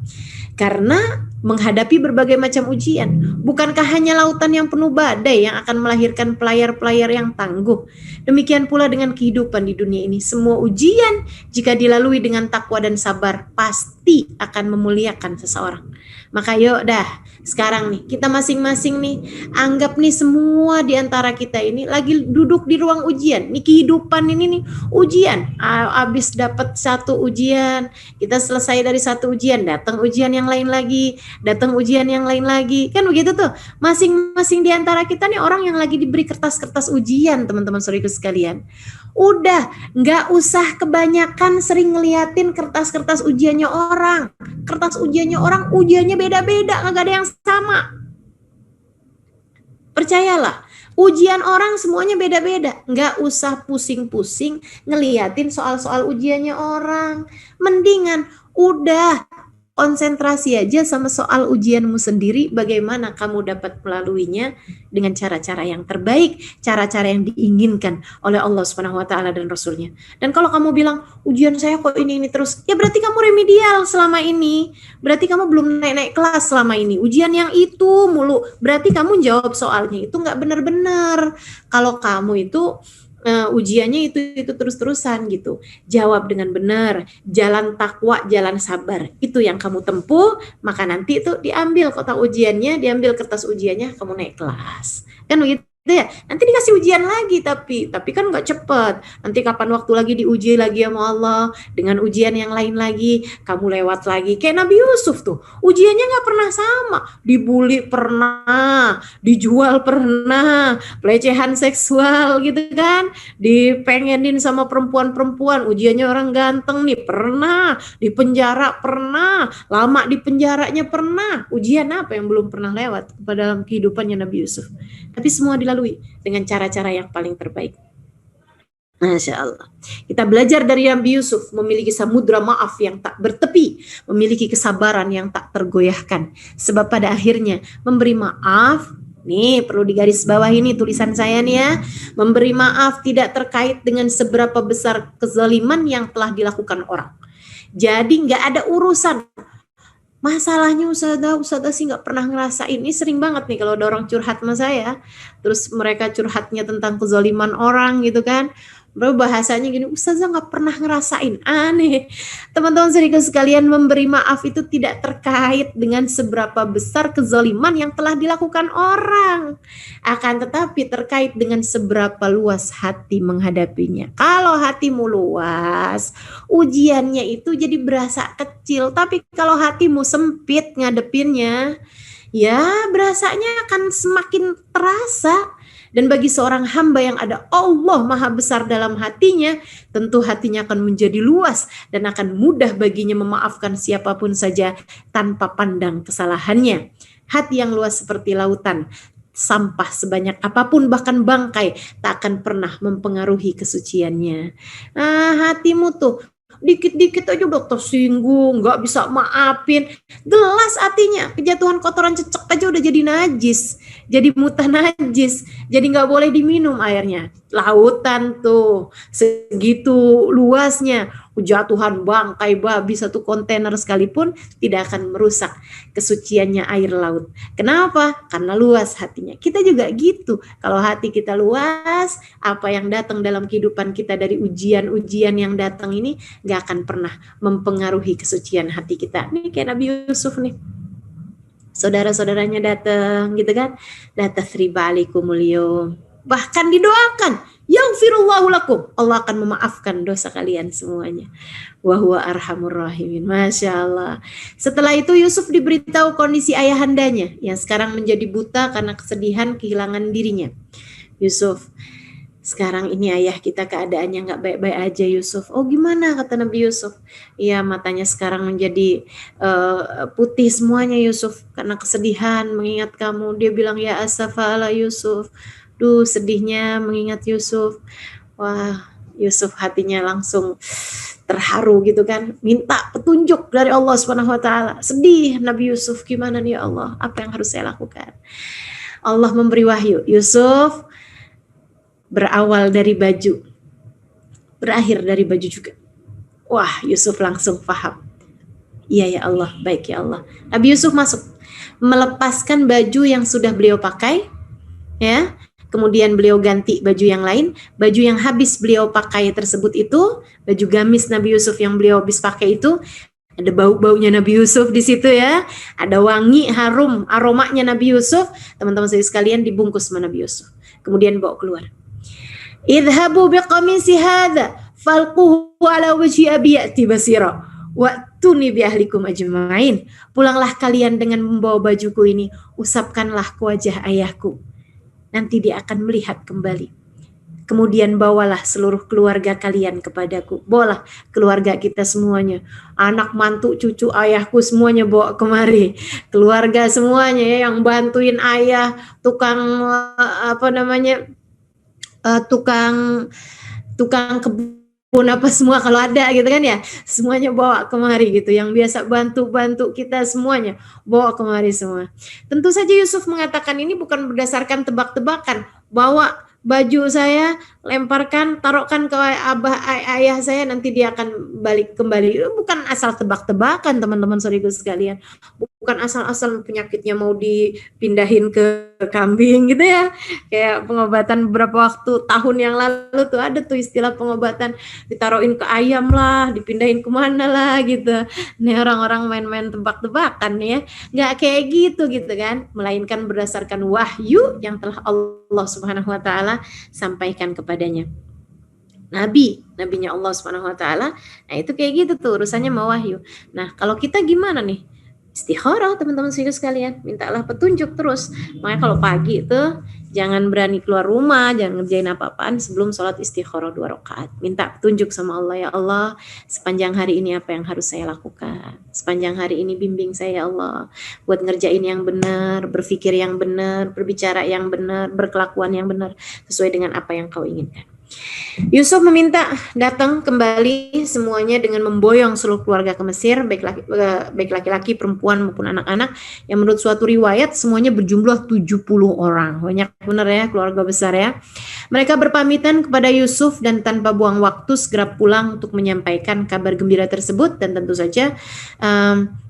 Speaker 1: Karena menghadapi berbagai macam ujian. Bukankah hanya lautan yang penuh badai yang akan melahirkan pelayar-pelayar yang tangguh? Demikian pula dengan kehidupan di dunia ini. Semua ujian jika dilalui dengan takwa dan sabar pasti akan memuliakan seseorang. Maka yuk dah, sekarang nih kita masing-masing nih anggap nih semua di antara kita ini lagi duduk di ruang ujian. Nih kehidupan ini nih ujian. Abis dapat satu ujian, kita selesai dari satu ujian, datang ujian yang lain lagi. datang ujian yang lain lagi. Kan begitu tuh. Masing-masing di antara kita nih orang yang lagi diberi kertas-kertas ujian, teman-teman saudaraku sekalian. Udah, nggak usah kebanyakan sering ngeliatin kertas-kertas ujiannya orang. Kertas ujiannya orang, ujiannya beda-beda, nggak ada yang sama. Percayalah, ujian orang semuanya beda-beda. Nggak usah pusing-pusing ngeliatin soal-soal ujiannya orang. Mendingan udah konsentrasi aja sama soal ujianmu sendiri, bagaimana kamu dapat melaluinya dengan cara-cara yang terbaik, cara-cara yang diinginkan oleh Allah Subhanahu wa taala dan Rasulnya. Dan kalau kamu bilang, ujian saya kok ini terus, ya berarti kamu remedial selama ini. Berarti kamu belum naik-naik kelas selama ini. Ujian yang itu mulu, berarti kamu jawab soalnya itu nggak benar-benar. Kalau kamu itu ujiannya itu terus-terusan gitu. Jawab dengan benar, jalan takwa, jalan sabar. Itu yang kamu tempuh, maka nanti itu diambil kotak ujiannya, diambil kertas ujiannya, kamu naik kelas. Kan begitu ya. Nanti dikasih ujian lagi tapi kan nggak cepet. Nanti kapan waktu lagi diuji lagi sama Allah dengan ujian yang lain lagi, kamu lewat lagi. Kayak Nabi Yusuf tuh, ujiannya nggak pernah sama. Dibully pernah, dijual pernah, pelecehan seksual gitu kan, dipengenin sama perempuan-perempuan, ujiannya orang ganteng nih pernah, di penjara pernah, lama di penjaranya pernah. Ujian apa yang belum pernah lewat pada dalam kehidupannya Nabi Yusuf? Tapi semua dilalui dengan cara-cara yang paling terbaik. Masya Allah. Kita belajar dari Nabi Yusuf, memiliki samudra maaf yang tak bertepi, memiliki kesabaran yang tak tergoyahkan. Sebab pada akhirnya memberi maaf, nih perlu digaris bawah ini tulisan saya nih ya, memberi maaf tidak terkait dengan seberapa besar kezaliman yang telah dilakukan orang. Jadi nggak ada urusan. Masalahnya Ustazah sih nggak pernah ngerasain. Ini sering banget nih kalau ada orang curhat sama saya, terus mereka curhatnya tentang kezaliman orang gitu kan. Baru bahasanya gini, Ustazah nggak pernah ngerasain. Aneh. Teman-teman saudara sekalian, memberi maaf itu tidak terkait dengan seberapa besar kezaliman yang telah dilakukan orang. Akan tetapi terkait dengan seberapa luas hati menghadapinya. Kalau hatimu luas, ujiannya itu jadi berasa kecil. Tapi kalau hatimu sempit ngadepinnya, ya berasanya akan semakin terasa. Dan bagi seorang hamba yang ada Allah Maha Besar dalam hatinya, tentu hatinya akan menjadi luas dan akan mudah baginya memaafkan siapapun saja tanpa pandang kesalahannya. Hati yang luas seperti lautan, sampah sebanyak apapun bahkan bangkai tak akan pernah mempengaruhi kesuciannya. Hatimu tuh dikit-dikit aja udah tersinggung, nggak bisa maafin, gelas hatinya, kejatuhan kotoran cecek aja udah jadi najis, jadi mutan najis, jadi nggak boleh diminum airnya. Lautan tuh segitu luasnya, jatuhan bangkai babi satu kontainer sekalipun tidak akan merusak kesuciannya air laut. Kenapa? Karena luas hatinya. Kita juga gitu. Kalau hati kita luas, apa yang datang dalam kehidupan kita dari ujian-ujian yang datang ini gak akan pernah mempengaruhi kesucian hati kita. Nih kayak Nabi Yusuf nih. Saudara-saudaranya datang gitu kan. La tathriba alaikumul yaum. Bahkan didoakan, yaghfirullahu lakum, Allah akan memaafkan dosa kalian semuanya. Wa huwa arhamur rahimin. Masya Allah. Setelah itu Yusuf diberitahu kondisi ayahandanya yang sekarang menjadi buta karena kesedihan kehilangan dirinya. Yusuf, sekarang ini ayah kita keadaannya nggak baik-baik aja Yusuf. Oh gimana, kata Nabi Yusuf? Iya, matanya sekarang menjadi putih semuanya Yusuf karena kesedihan mengingat kamu. Dia bilang, ya asafa ala Yusuf. Duh, sedihnya mengingat Yusuf. Wah, Yusuf hatinya langsung terharu gitu kan. Minta petunjuk dari Allah Subhanahu wa taala. Sedih Nabi Yusuf, gimana nih ya Allah? Apa yang harus saya lakukan? Allah memberi wahyu. Yusuf, berawal dari baju, berakhir dari baju juga. Wah, Yusuf langsung paham. Iya ya Allah, baik ya Allah. Nabi Yusuf masuk, melepaskan baju yang sudah beliau pakai, ya. Kemudian beliau ganti baju yang lain, baju yang habis beliau pakai tersebut itu, baju gamis Nabi Yusuf yang beliau habis pakai itu, ada bau-baunya Nabi Yusuf di situ ya, ada wangi harum aromanya Nabi Yusuf, teman-teman sekalian dibungkus sama Nabi Yusuf, kemudian bawa keluar. Idhabu biqamisi hadha falquhu ala wajhi abi ya'ti basira wa Fa'tuni bi ahlikum ajmain. Pulanglah kalian dengan membawa bajuku ini, usapkanlah ke wajah ayahku. Nanti dia akan melihat kembali. Kemudian bawalah seluruh keluarga kalian kepadaku. Bawalah keluarga kita semuanya. Anak, mantu, cucu, ayahku semuanya bawa kemari. Keluarga semuanya ya, yang bantuin ayah, tukang tukang kebun apa semua kalau ada gitu kan ya, semuanya bawa kemari gitu. Yang biasa bantu kita semuanya bawa kemari semua. Tentu saja Yusuf mengatakan ini bukan berdasarkan tebak-tebakan, bawa baju saya, lemparkan, taruhkan ke ayah saya, nanti dia akan balik kembali. Bukan asal tebak-tebakan teman-teman saudaraku sekalian. Bukan asal-asal penyakitnya mau dipindahin ke kambing gitu ya. Kayak pengobatan beberapa tahun yang lalu tuh ada tuh istilah pengobatan, ditaruhin ke ayam lah, dipindahin kemana lah gitu. Nih orang-orang main-main tebak-tebakan ya. Nggak kayak gitu kan. Melainkan berdasarkan wahyu yang telah Allah Subhanahu wa Ta'ala sampaikan kepadanya. Nabinya Allah Subhanahu wa Ta'ala. Nah, itu kayak gitu tuh urusannya mau wahyu. Nah, kalau kita gimana nih? Istikharah teman-teman sekalian, mintalah petunjuk terus. Makanya kalau pagi itu jangan berani keluar rumah, jangan ngerjain apa-apaan sebelum sholat istikharah 2 rakaat. Minta petunjuk sama Allah, ya Allah, sepanjang hari ini apa yang harus saya lakukan. Sepanjang hari ini bimbing saya, ya Allah, buat ngerjain yang benar, berpikir yang benar, berbicara yang benar, berkelakuan yang benar, sesuai dengan apa yang kau inginkan. Yusuf meminta datang kembali semuanya dengan memboyong seluruh keluarga ke Mesir, baik laki-laki, perempuan maupun anak-anak, yang menurut suatu riwayat semuanya berjumlah 70 orang. Banyak benar ya, keluarga besar ya. Mereka berpamitan kepada Yusuf dan tanpa buang waktu segera pulang untuk menyampaikan kabar gembira tersebut. Dan tentu saja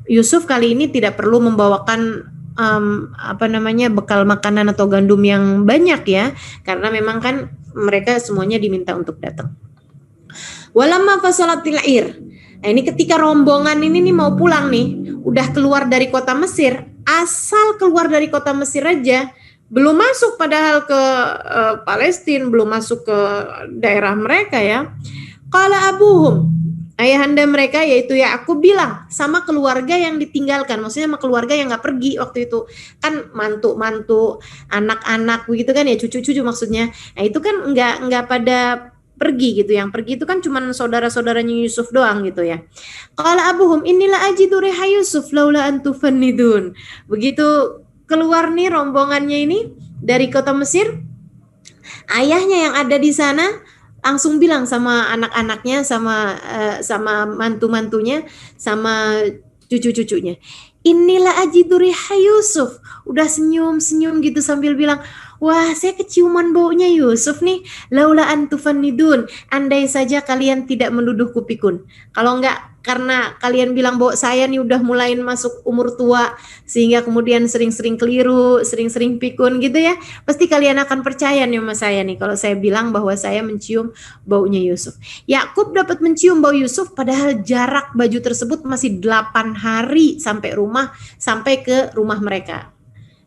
Speaker 1: Yusuf kali ini tidak perlu membawakan bekal makanan atau gandum yang banyak ya, karena memang kan mereka semuanya diminta untuk datang. Walamma fasalatil ir. Nah, ini ketika rombongan ini nih mau pulang nih, udah keluar dari kota Mesir, asal keluar dari kota Mesir aja, belum masuk padahal ke Palestina, belum masuk ke daerah mereka ya. Qala abuhum, ayahanda mereka yaitu Yakub bilang sama keluarga yang ditinggalkan, maksudnya sama keluarga yang nggak pergi waktu itu, kan mantu-mantu, anak-anak begitu kan ya, cucu-cucu maksudnya. Nah itu kan nggak pada pergi gitu, yang pergi itu kan cuma saudara-saudaranya Yusuf doang gitu ya. Qala abuhum inilah ajidu riha Yusuf laula antufannidun. Begitu keluar nih rombongannya ini dari kota Mesir, ayahnya yang ada di sana langsung bilang sama anak-anaknya, sama mantu-mantunya, sama cucu-cucunya, inilah ajidu riha Yusuf. Udah senyum-senyum gitu sambil bilang, wah saya keciuman baunya Yusuf nih, laula antufannidun, andai saja kalian tidak menuduh kupikun. Kalau enggak karena kalian bilang bahwa saya nih udah mulai masuk umur tua sehingga kemudian sering-sering keliru, sering-sering pikun gitu ya, pasti kalian akan percaya nih sama saya nih kalau saya bilang bahwa saya mencium baunya Yusuf. Yakub dapat mencium bau Yusuf padahal jarak baju tersebut masih 8 hari sampai ke rumah mereka.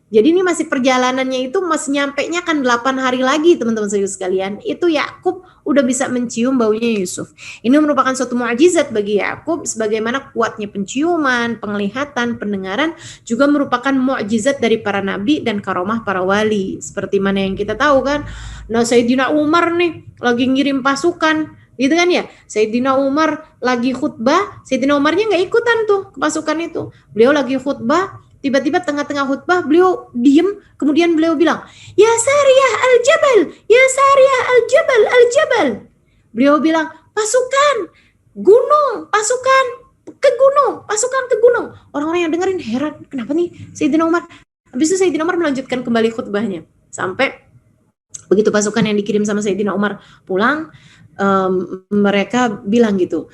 Speaker 1: Jadi ini masih perjalanannya itu masih nyampenya kan 8 hari lagi teman-teman sekalian. Itu Yakub udah bisa mencium baunya Yusuf. Ini merupakan suatu mukjizat bagi Yakub, sebagaimana kuatnya penciuman, penglihatan, pendengaran juga merupakan mukjizat dari para nabi dan karomah para wali. Seperti mana yang kita tahu kan. Nah, Sayyidina Umar nih lagi ngirim pasukan gitu kan ya. Sayyidina Umar lagi khutbah, Sayyidina Umarnya nggak ikutan tuh ke pasukan itu. Beliau lagi khutbah, tiba-tiba tengah-tengah khutbah beliau diem, kemudian beliau bilang, ya Sariyah al-Jabal, ya Sariyah al-Jabal, al-Jabal. Beliau bilang, pasukan gunung, pasukan ke gunung, pasukan ke gunung. Orang-orang yang dengerin heran, kenapa nih Sayyidina Umar? Habis itu Sayyidina Umar melanjutkan kembali khutbahnya. Sampai begitu pasukan yang dikirim sama Sayyidina Umar pulang, mereka bilang gitu,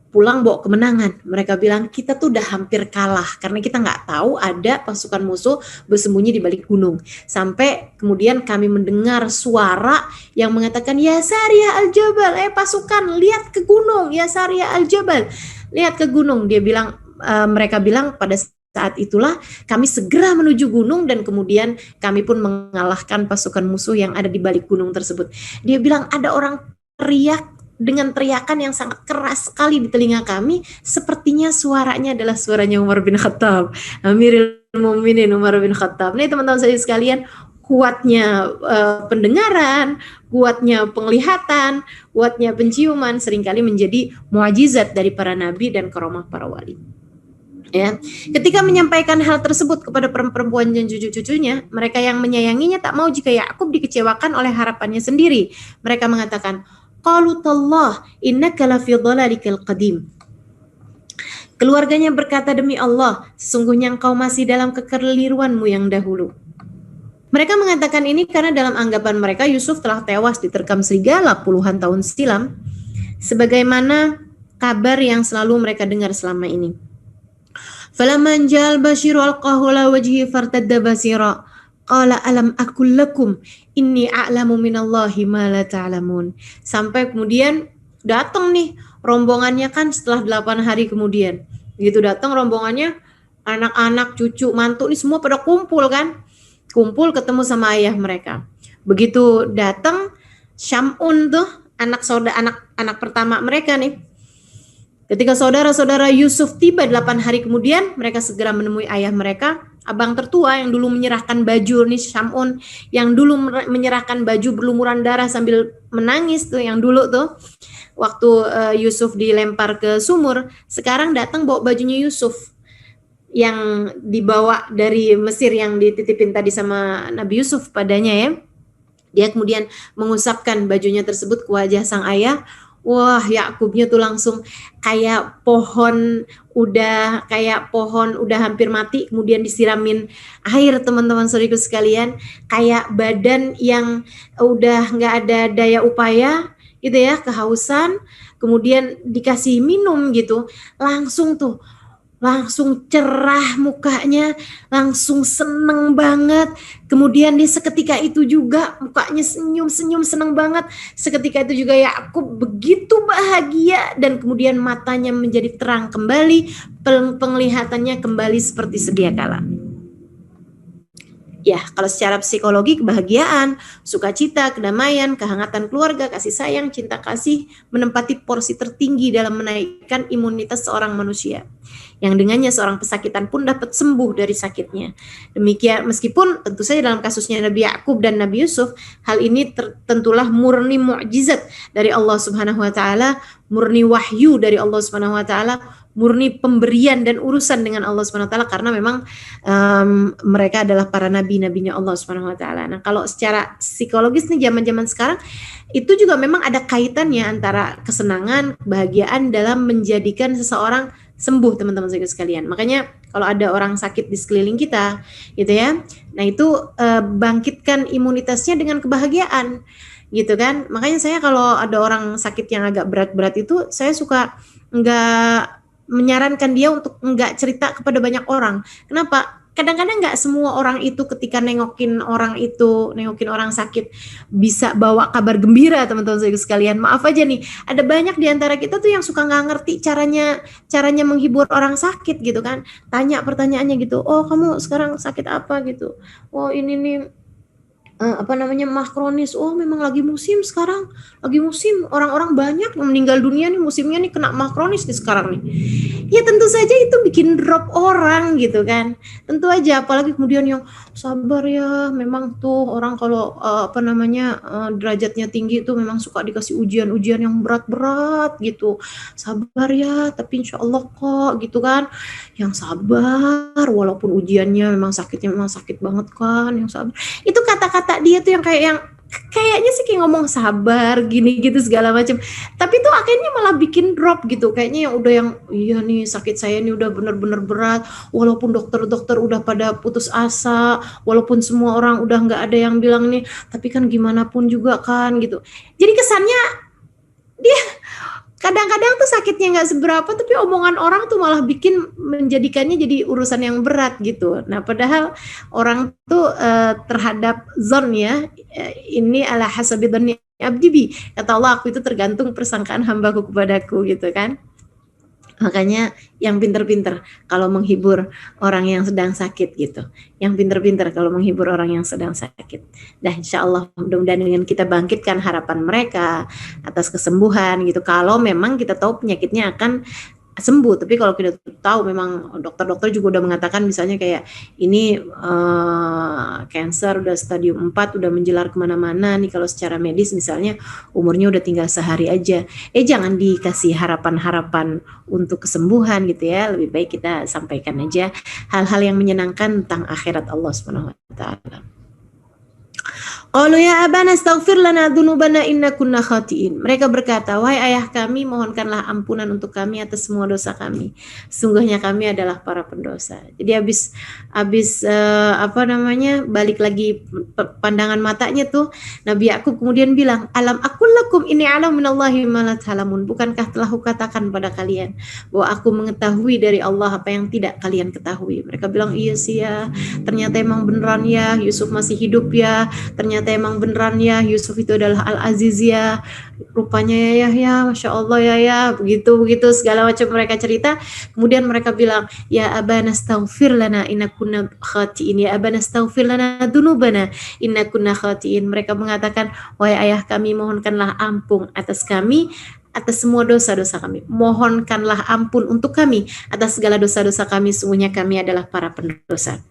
Speaker 1: pulang bawa kemenangan. Mereka bilang kita tuh udah hampir kalah karena kita nggak tahu ada pasukan musuh bersembunyi di balik gunung. Sampai kemudian kami mendengar suara yang mengatakan, ya Sariyah al-Jabal, pasukan lihat ke gunung, ya Sariyah al-Jabal, lihat ke gunung. Dia bilang, mereka bilang pada saat itulah kami segera menuju gunung dan kemudian kami pun mengalahkan pasukan musuh yang ada di balik gunung tersebut. Dia bilang ada orang teriak dengan teriakan yang sangat keras sekali di telinga kami, sepertinya suaranya adalah suaranya Umar bin Khattab, Amirul Mukminin Umar bin Khattab. Nih teman-teman saya sekalian, kuatnya pendengaran, kuatnya penglihatan, kuatnya penciuman seringkali menjadi mukjizat dari para nabi dan karomah para wali. Ya, ketika menyampaikan hal tersebut kepada perempuan dan cucu-cucunya, mereka yang menyayanginya tak mau jika Yakub dikecewakan oleh harapannya sendiri. Mereka mengatakan, qalu tallah innaka lafi dhalalikal qadim. Keluarganya berkata, demi Allah, sesungguhnya engkau masih dalam kekeliruanmu yang dahulu. Mereka mengatakan ini karena dalam anggapan mereka Yusuf telah tewas diterkam serigala puluhan tahun silam, sebagaimana kabar yang selalu mereka dengar selama ini. Falamman ja'al basyiru alqahu ala wajhi fartadda basira qala alam aqul lakum inni a'lamu minallahi ma la ta'lamun. Sampai kemudian datang nih rombongannya kan setelah 8 hari kemudian. Gitu datang rombongannya, anak-anak, cucu, mantu ini semua pada kumpul kan. Kumpul ketemu sama ayah mereka. Begitu datang Syamun tuh anak pertama mereka nih. Ketika saudara-saudara Yusuf tiba 8 hari kemudian, mereka segera menemui ayah mereka, abang tertua yang dulu menyerahkan baju nih Syamun, yang dulu menyerahkan baju berlumuran darah sambil menangis tuh, yang dulu tuh waktu Yusuf dilempar ke sumur, sekarang datang bawa bajunya Yusuf yang dibawa dari Mesir yang dititipin tadi sama Nabi Yusuf padanya ya. Dia kemudian mengusapkan bajunya tersebut ke wajah sang ayah. Wah, Yakubnya tuh langsung kayak pohon udah hampir mati kemudian disiramin air, teman-teman saudaraku sekalian, kayak badan yang udah nggak ada daya upaya gitu ya, kehausan, kemudian dikasih minum gitu, langsung cerah mukanya, langsung seneng banget. Kemudian dia seketika itu juga mukanya senyum seneng banget. Seketika itu juga Yakub begitu bahagia dan kemudian matanya menjadi terang kembali, penglihatannya kembali seperti sedia kala. Ya, kalau secara psikologi kebahagiaan, sukacita, kedamaian, kehangatan keluarga, kasih sayang, cinta kasih menempati porsi tertinggi dalam menaikkan imunitas seorang manusia. Yang dengannya seorang pesakitan pun dapat sembuh dari sakitnya. Demikian, meskipun tentu saja dalam kasusnya Nabi Yakub dan Nabi Yusuf, hal ini tentulah murni mukjizat dari Allah Subhanahu wa taala, murni wahyu dari Allah Subhanahu wa taala, murni pemberian dan urusan dengan Allah Subhanahu wa taala, karena memang mereka adalah para nabi-nabinya Allah Subhanahu wa taala. Nah, kalau secara psikologis nih zaman-zaman sekarang itu juga memang ada kaitannya antara kesenangan, kebahagiaan dalam menjadikan seseorang sembuh, teman-teman sekalian. Makanya kalau ada orang sakit di sekeliling kita gitu ya, nah itu bangkitkan imunitasnya dengan kebahagiaan gitu kan. Makanya saya kalau ada orang sakit yang agak berat-berat itu, saya suka nggak menyarankan dia untuk nggak cerita kepada banyak orang. Kenapa? Kadang-kadang nggak semua orang itu ketika nengokin orang sakit bisa bawa kabar gembira, teman-teman sekalian. Maaf aja nih, ada banyak di antara kita tuh yang suka nggak ngerti caranya menghibur orang sakit gitu kan. Tanya pertanyaannya gitu, oh kamu sekarang sakit apa gitu, oh ini nih mah kronis, oh memang lagi musim sekarang, lagi musim orang-orang banyak yang meninggal dunia nih, musimnya nih kena mah kronis nih sekarang nih. Ya tentu saja itu bikin drop orang gitu kan, tentu aja, apalagi kemudian yang sabar ya, memang tuh orang kalau derajatnya tinggi tuh memang suka dikasih ujian-ujian yang berat-berat gitu, sabar ya, tapi insya Allah kok gitu kan, yang sabar walaupun ujiannya memang sakitnya memang sakit banget kan, yang sabar. Itu kata-kata dia tuh yang kayaknya sih kayak ngomong sabar gini gitu segala macam, tapi tuh akhirnya malah bikin drop gitu, kayaknya yang udah iya nih sakit saya nih udah bener-bener berat, walaupun dokter-dokter udah pada putus asa, walaupun semua orang udah nggak ada yang bilang nih, tapi kan gimana pun juga kan gitu. Jadi kesannya dia kadang-kadang tuh sakitnya nggak seberapa, tapi omongan orang tuh malah bikin menjadikannya jadi urusan yang berat gitu. Nah, padahal orang tuh terhadap zon ya, ini ala hasabi dhanni abdi bi. Kata Allah, aku itu tergantung persangkaan hambaku kepadaku gitu kan. Makanya yang pinter-pinter kalau menghibur orang yang sedang sakit gitu. Yang pinter-pinter kalau menghibur orang yang sedang sakit. Dah insya Allah mudah-mudahan dengan kita bangkitkan harapan mereka atas kesembuhan gitu. Kalau memang kita tahu penyakitnya akan sembuh, tapi kalau kita tahu memang dokter-dokter juga udah mengatakan misalnya kayak ini cancer udah stadium 4 udah menjelar kemana-mana nih, kalau secara medis misalnya umurnya udah tinggal sehari aja, jangan dikasih harapan-harapan untuk kesembuhan gitu ya. Lebih baik kita sampaikan aja hal-hal yang menyenangkan tentang akhirat Allah Subhanahu wa taala. Qalu ya abana astaghfir lana dzunubana inna kunna khatiin. Mereka berkata, wahai ayah kami, mohonkanlah ampunan untuk kami atas semua dosa kami. Sungguhnya kami adalah para pendosa. Jadi habis balik lagi pandangan matanya tuh, Nabi Yakub kemudian bilang, alam aqul lakum inni a'lamu minallahi ma la ta'lamun. Bukankah telah kukatakan pada kalian bahwa aku mengetahui dari Allah apa yang tidak kalian ketahui. Mereka bilang, iya sih ya, ternyata emang beneran ya Yusuf masih hidup ya, ternyata emang beneran ya Yusuf itu adalah Al-Aziz ya, rupanya ya Masya Allah ya begitu segala macam mereka cerita. Kemudian mereka bilang, ya abana astaghfir lana inna kunna khatiin, ya abana astaghfir lana dzunubana inna kunna khatiin. Mereka mengatakan, wahai ayah kami, mohonkanlah ampun atas kami atas semua dosa-dosa kami. Mohonkanlah ampun untuk kami atas segala dosa-dosa kami, sungguhnya kami adalah para pendosa.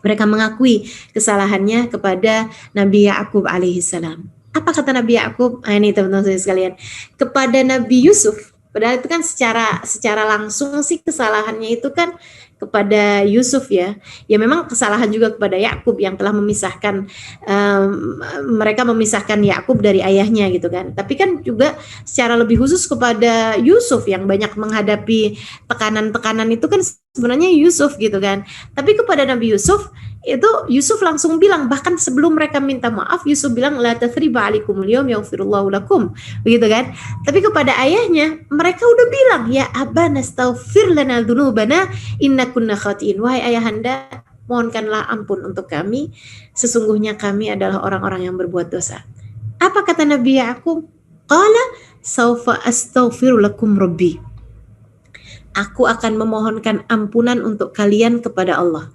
Speaker 1: Mereka mengakui kesalahannya kepada Nabi Yakub alaihissalam. Apa kata Nabi Yakub? Ini teman-teman sekalian, kepada Nabi Yusuf. Padahal itu kan secara langsung sih kesalahannya itu kan kepada Yusuf ya. Ya memang kesalahan juga kepada Yakub yang telah memisahkan mereka memisahkan Yakub dari ayahnya gitu kan. Tapi kan juga secara lebih khusus kepada Yusuf yang banyak menghadapi tekanan-tekanan itu kan sebenarnya Yusuf gitu kan. Tapi kepada Nabi Yusuf itu Yusuf langsung bilang, bahkan sebelum mereka minta maaf Yusuf bilang la tathriba alaikumul yaum yaghfirullahu lakum, begitu kan. Tapi kepada ayahnya mereka udah bilang, ya abana astaghfir lana dzunubana inna kunna khatiin. Wahai ayahanda, mohonkanlah ampun untuk kami, sesungguhnya kami adalah orang-orang yang berbuat dosa. Apa kata Nabi Yakub? Qala saufa astaghfiru lakum rabbi. Aku akan memohonkan ampunan untuk kalian kepada Allah.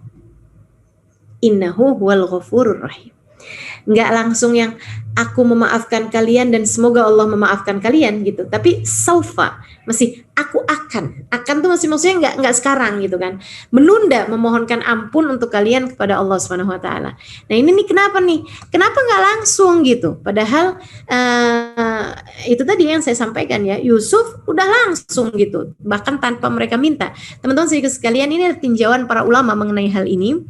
Speaker 1: Innahu huwal ghafurur rahim. Enggak langsung yang aku memaafkan kalian dan semoga Allah memaafkan kalian gitu. Tapi saufa, masih aku akan tuh masih maksudnya enggak sekarang gitu kan. Menunda memohonkan ampun untuk kalian kepada Allah Subhanahu wa taala. Nah, ini nih kenapa nih? Kenapa enggak langsung gitu? Padahal itu tadi yang saya sampaikan ya, Yusuf udah langsung gitu, bahkan tanpa mereka minta. Teman-teman sekalian, ini ada tinjauan para ulama mengenai hal ini.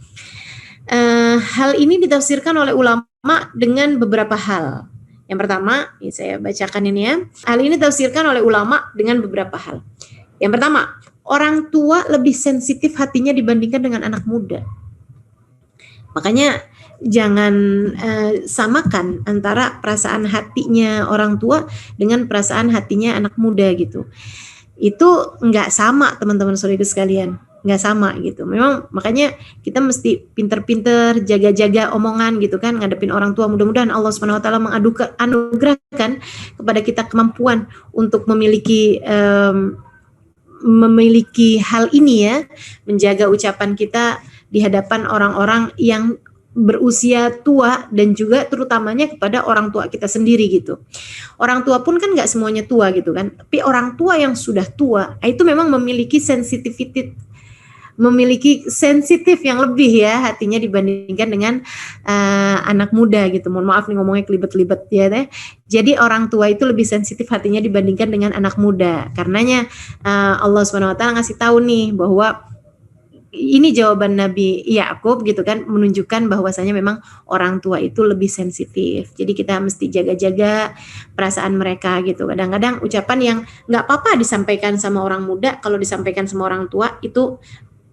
Speaker 1: Hal ini ditafsirkan oleh ulama dengan beberapa hal. Yang pertama, ini saya bacakan ini ya. Hal ini ditafsirkan oleh ulama dengan beberapa hal. Yang pertama, orang tua lebih sensitif hatinya dibandingkan dengan anak muda. Makanya jangan samakan antara perasaan hatinya orang tua dengan perasaan hatinya anak muda gitu. Itu nggak sama teman-teman saudara sekalian. Nggak sama gitu. Memang makanya kita mesti pinter-pinter jaga-jaga omongan gitu kan, ngadepin orang tua. Mudah-mudahan Allah Subhanahu wa taala menganugerahkan kepada kita kemampuan untuk memiliki hal ini ya, menjaga ucapan kita di hadapan orang-orang yang berusia tua dan juga terutamanya kepada orang tua kita sendiri gitu. Orang tua pun kan nggak semuanya tua gitu kan, tapi orang tua yang sudah tua itu memang memiliki sensitif yang lebih ya hatinya dibandingkan dengan anak muda gitu. Mohon maaf nih ngomongnya kelibet-libet ya teh. Jadi orang tua itu lebih sensitif hatinya dibandingkan dengan anak muda. Karenanya Allah Subhanahu wa taala ngasih tahu nih bahwa ini jawaban Nabi Yakub gitu kan, menunjukkan bahwasanya memang orang tua itu lebih sensitif. Jadi kita mesti jaga-jaga perasaan mereka gitu. Kadang-kadang ucapan yang nggak apa-apa disampaikan sama orang muda, kalau disampaikan sama orang tua itu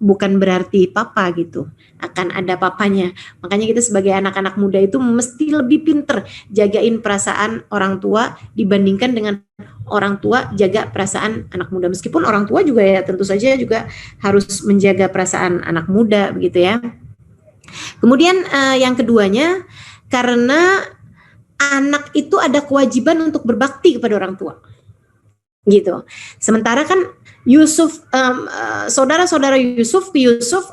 Speaker 1: bukan berarti papa gitu, akan ada papanya. Makanya kita sebagai anak-anak muda itu mesti lebih pinter jagain perasaan orang tua dibandingkan dengan orang tua jaga perasaan anak muda. Meskipun orang tua juga ya tentu saja juga harus menjaga perasaan anak muda begitu ya. Kemudian yang keduanya, karena anak itu ada kewajiban untuk berbakti kepada orang tua. gitu. Sementara kan Yusuf, saudara-saudara Yusuf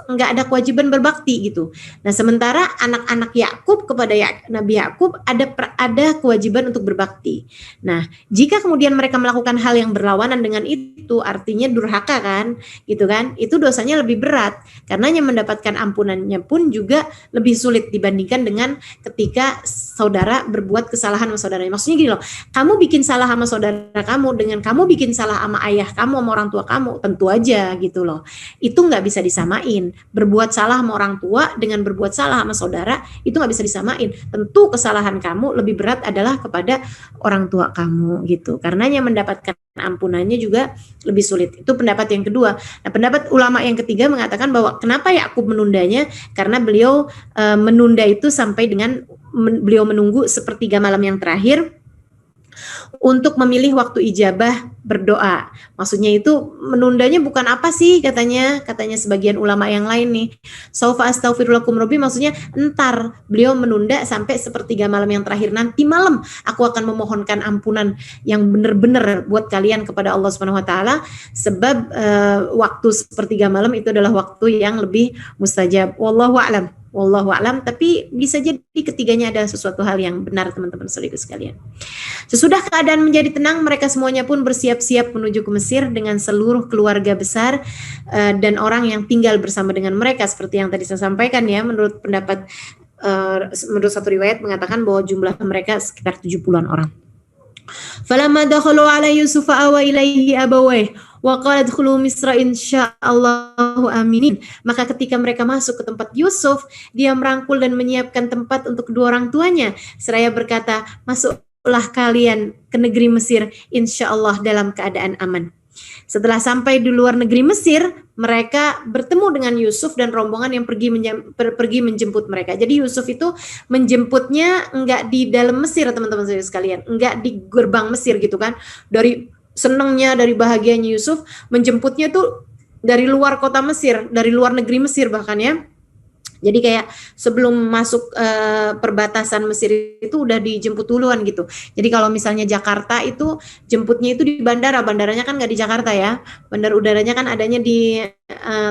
Speaker 1: nggak ada kewajiban berbakti gitu. Nah, sementara anak-anak Yakub kepada Nabi Yakub ada kewajiban untuk berbakti. Nah, jika kemudian mereka melakukan hal yang berlawanan dengan itu, artinya durhaka kan, gitu kan? Itu dosanya lebih berat. Karenanya mendapatkan ampunannya pun juga lebih sulit dibandingkan dengan ketika saudara berbuat kesalahan sama saudaranya. Maksudnya gini loh, kamu bikin salah sama saudara kamu dengan kamu bikin salah sama ayah kamu sama orang tua kamu, tentu aja gitu loh. Itu nggak bisa disamain. Berbuat salah sama orang tua dengan berbuat salah sama saudara itu nggak bisa disamain. Tentu kesalahan kamu lebih berat adalah kepada orang tua kamu gitu. Karenanya mendapatkan ampunannya juga lebih sulit. Itu pendapat yang kedua. Nah, pendapat ulama yang ketiga mengatakan bahwa kenapa Yakub menundanya? Karena beliau menunda itu sampai dengan beliau menunggu sepertiga malam yang terakhir untuk memilih waktu ijabah berdoa. Maksudnya itu menundanya bukan apa sih katanya sebagian ulama yang lain nih. Saufa astaghfirullakum rabbi, maksudnya entar beliau menunda sampai sepertiga malam yang terakhir, nanti malam aku akan memohonkan ampunan yang benar-benar buat kalian kepada Allah Subhanahu wa taala, sebab waktu sepertiga malam itu adalah waktu yang lebih mustajab. Wallahu a'lam, tapi bisa jadi ketiganya ada sesuatu hal yang benar, teman-teman saudaraku sekalian. Sesudah keadaan menjadi tenang, mereka semuanya pun bersiap-siap menuju ke Mesir dengan seluruh keluarga besar dan orang yang tinggal bersama dengan mereka, seperti yang tadi saya sampaikan ya. Menurut menurut satu riwayat mengatakan bahwa jumlah mereka sekitar 70-an orang. Falamma dakhalu ala Yusuf awa ilaihi abawayh wa qala adkhulu Misra insyaallahu aminin. Maka ketika mereka masuk ke tempat Yusuf, dia merangkul dan menyiapkan tempat untuk kedua orang tuanya, seraya berkata, masuklah kalian ke negeri Mesir insyaallah dalam keadaan aman. Setelah sampai di luar negeri Mesir, mereka bertemu dengan Yusuf dan rombongan yang pergi menjemput mereka. Jadi Yusuf itu menjemputnya enggak di dalam Mesir, teman-teman sekalian, enggak di gerbang Mesir gitu kan. Dari senangnya, dari bahagianya Yusuf, menjemputnya tuh dari luar kota Mesir, dari luar negeri Mesir bahkan ya. Jadi kayak sebelum masuk perbatasan Mesir itu udah dijemput duluan gitu. Jadi kalau misalnya Jakarta itu jemputnya itu di bandara, bandaranya kan nggak di Jakarta ya, bandar udaranya kan adanya di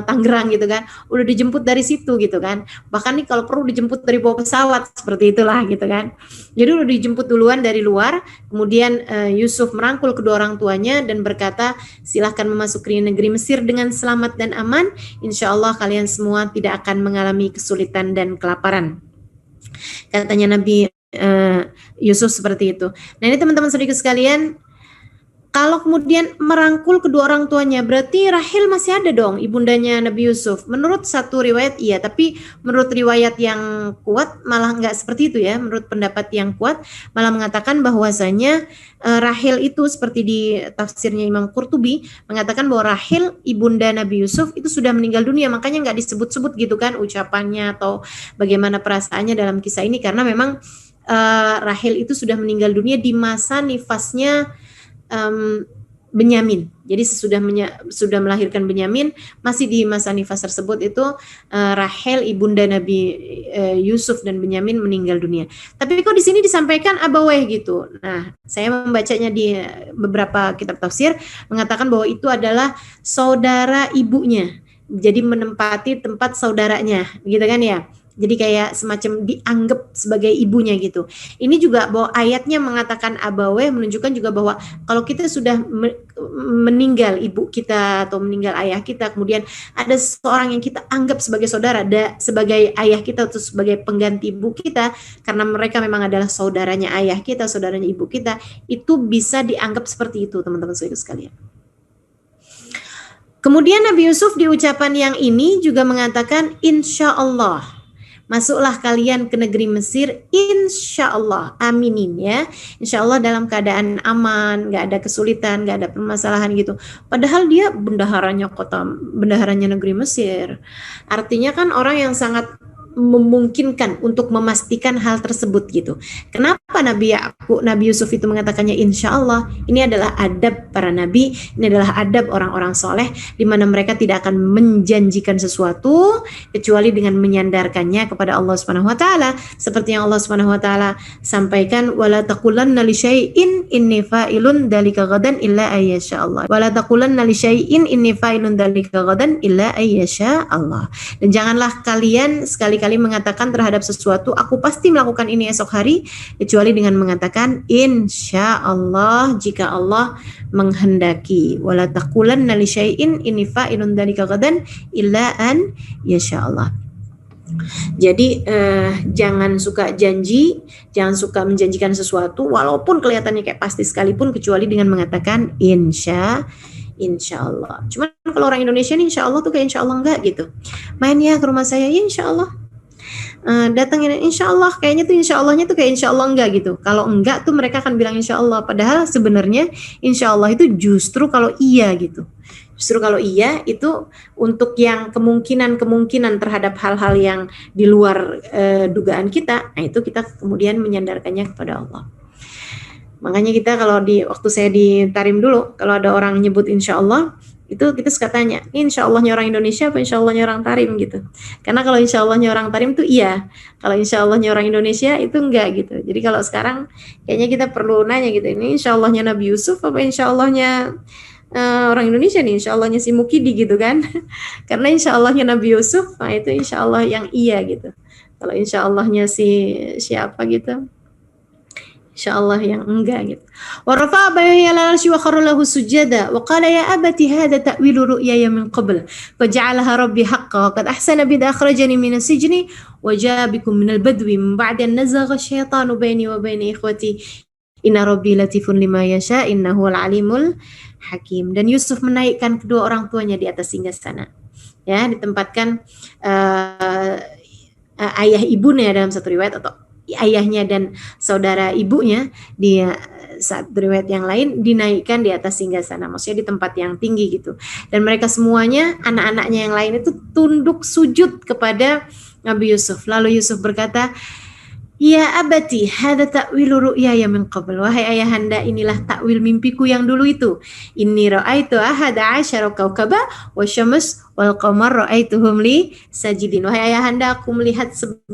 Speaker 1: Tangerang gitu kan, udah dijemput dari situ gitu kan. Bahkan nih kalau perlu dijemput dari bawah pesawat, seperti itulah gitu kan. Jadi udah dijemput duluan dari luar, kemudian Yusuf merangkul kedua orang tuanya dan berkata, silahkan memasuki negeri Mesir dengan selamat dan aman, insya Allah kalian semua tidak akan mengalami kesulitan dan kelaparan. Katanya Nabi Yusuf seperti itu. Nah ini teman-teman saudaraku sekalian, kalau kemudian merangkul kedua orang tuanya, berarti Rahel masih ada dong, ibundanya Nabi Yusuf. Menurut satu riwayat iya, tapi menurut riwayat yang kuat malah nggak seperti itu ya. Menurut pendapat yang kuat malah mengatakan bahwasanya Rahel itu seperti di tafsirnya Imam Qurtubi mengatakan bahwa Rahel ibunda Nabi Yusuf itu sudah meninggal dunia, makanya nggak disebut-sebut gitu kan ucapannya atau bagaimana perasaannya dalam kisah ini, karena memang Rahel itu sudah meninggal dunia di masa nifasnya Benyamin. Jadi sudah melahirkan Benyamin, masih di masa nifas tersebut itu Rahel ibunda Nabi Yusuf dan Benyamin meninggal dunia. Tapi kok di sini disampaikan abaweh gitu. Nah, saya membacanya di beberapa kitab tafsir mengatakan bahwa itu adalah saudara ibunya. Jadi menempati tempat saudaranya, gitu kan ya. Jadi kayak semacam dianggap sebagai ibunya gitu. Ini juga bahwa ayatnya mengatakan abaweh menunjukkan juga bahwa kalau kita sudah meninggal ibu kita atau meninggal ayah kita, kemudian ada seorang yang kita anggap sebagai saudara, sebagai ayah kita atau sebagai pengganti ibu kita, karena mereka memang adalah saudaranya ayah kita, saudaranya ibu kita, itu bisa dianggap seperti itu, teman-teman sekalian. Kemudian Nabi Yusuf di ucapan yang ini juga mengatakan insya Allah. Masuklah kalian ke negeri Mesir, insya Allah, aminin ya. Insya Allah dalam keadaan aman, gak ada kesulitan, gak ada permasalahan gitu. Padahal dia bendaharanya negeri Mesir. Artinya kan orang yang sangat memungkinkan untuk memastikan hal tersebut gitu. Kenapa Nabi Yusuf itu mengatakannya insya Allah? Ini adalah adab para nabi, ini adalah adab orang-orang soleh, di mana mereka tidak akan menjanjikan sesuatu kecuali dengan menyandarkannya kepada Allah Subhanahu Wa Taala, seperti yang Allah Subhanahu Wa Taala sampaikan, wala taqulanna li syai'in inni fa'ilun dzalika ghadan illa ayyasha Allah. Wa la taqulanna li syai'in inni fa'ilun dzalika ghadan illa ayyasha Allah. Dan janganlah kalian sekali-kali mengatakan terhadap sesuatu, aku pasti melakukan ini esok hari, kecuali dengan mengatakan insya Allah, jika Allah menghendaki. Wa la taqulanna li syai'in inni fa'ilun dzalika ghadan illa an yasha Allah. Jadi jangan suka janji, jangan suka menjanjikan sesuatu walaupun kelihatannya kayak pasti sekalipun, kecuali dengan mengatakan insya Allah. Cuman kalau orang Indonesia nih insya Allah tuh kayak insya Allah enggak gitu. Main ya ke rumah saya, ya insya Allah. Datangin insya Allah, kayaknya tuh insya Allahnya tuh kayak insya Allah enggak gitu. Kalau enggak tuh mereka akan bilang insya Allah, padahal sebenarnya insya Allah itu justru kalau iya gitu. Justru kalau iya itu untuk yang kemungkinan terhadap hal-hal yang di luar dugaan kita, nah itu kita kemudian menyandarkannya kepada Allah. Makanya kita kalau waktu saya di Tarim dulu, kalau ada orang nyebut insya Allah, itu kita suka tanya, insya Allahnya orang Indonesia apa insya Allahnya orang Tarim gitu. Karena kalau insya Allahnya orang Tarim tuh iya, kalau insya Allahnya orang Indonesia itu enggak gitu. Jadi kalau sekarang kayaknya kita perlu nanya gitu, ini insya Allahnya Nabi Yusuf apa insya Allahnya orang Indonesia nih, insya Allahnya si Mukidi gitu kan. Karena insya Allahnya Nabi Yusuf, nah itu insya Allah yang iya gitu. Kalau insya Allahnya si siapa gitu, insya Allah yang enggak gitu. Wa rafa'a bayahi 'ala arsy wa kharra lahu sujada wa qala ya abati hadha ta'wilu ru'yaya min qabl faj'alaha rabbi haqqan wa qad ahsana bi akhrajani min as-sijni wa ja'a bikum min al-badwi min ba'di an nazagha asy-syaitanu baini wa baina ikhwati inna rabbi latifun lima yasha innahu al-alimul hakim. Dan Yusuf menaikkan kedua orang tuanya di atas singgasana, ya, ditempatkan ayah ibunya dalam satu riwayat, atau ayahnya dan saudara ibunya di saat riwayat yang lain dinaikkan di atas singgasana, maksudnya di tempat yang tinggi gitu. Dan mereka semuanya, anak-anaknya yang lain itu tunduk sujud kepada Nabi Yusuf. Lalu Yusuf berkata, ya abati, hadza ta'wilu ru'yaya min qabl. Wahai ayahanda, inilah takwil mimpiku yang dulu itu. Inni ra'aitu ahada asyara kaukaba wasyams wal qamar ra'aituhum li sajidin. Wahai ayahanda, aku melihat 11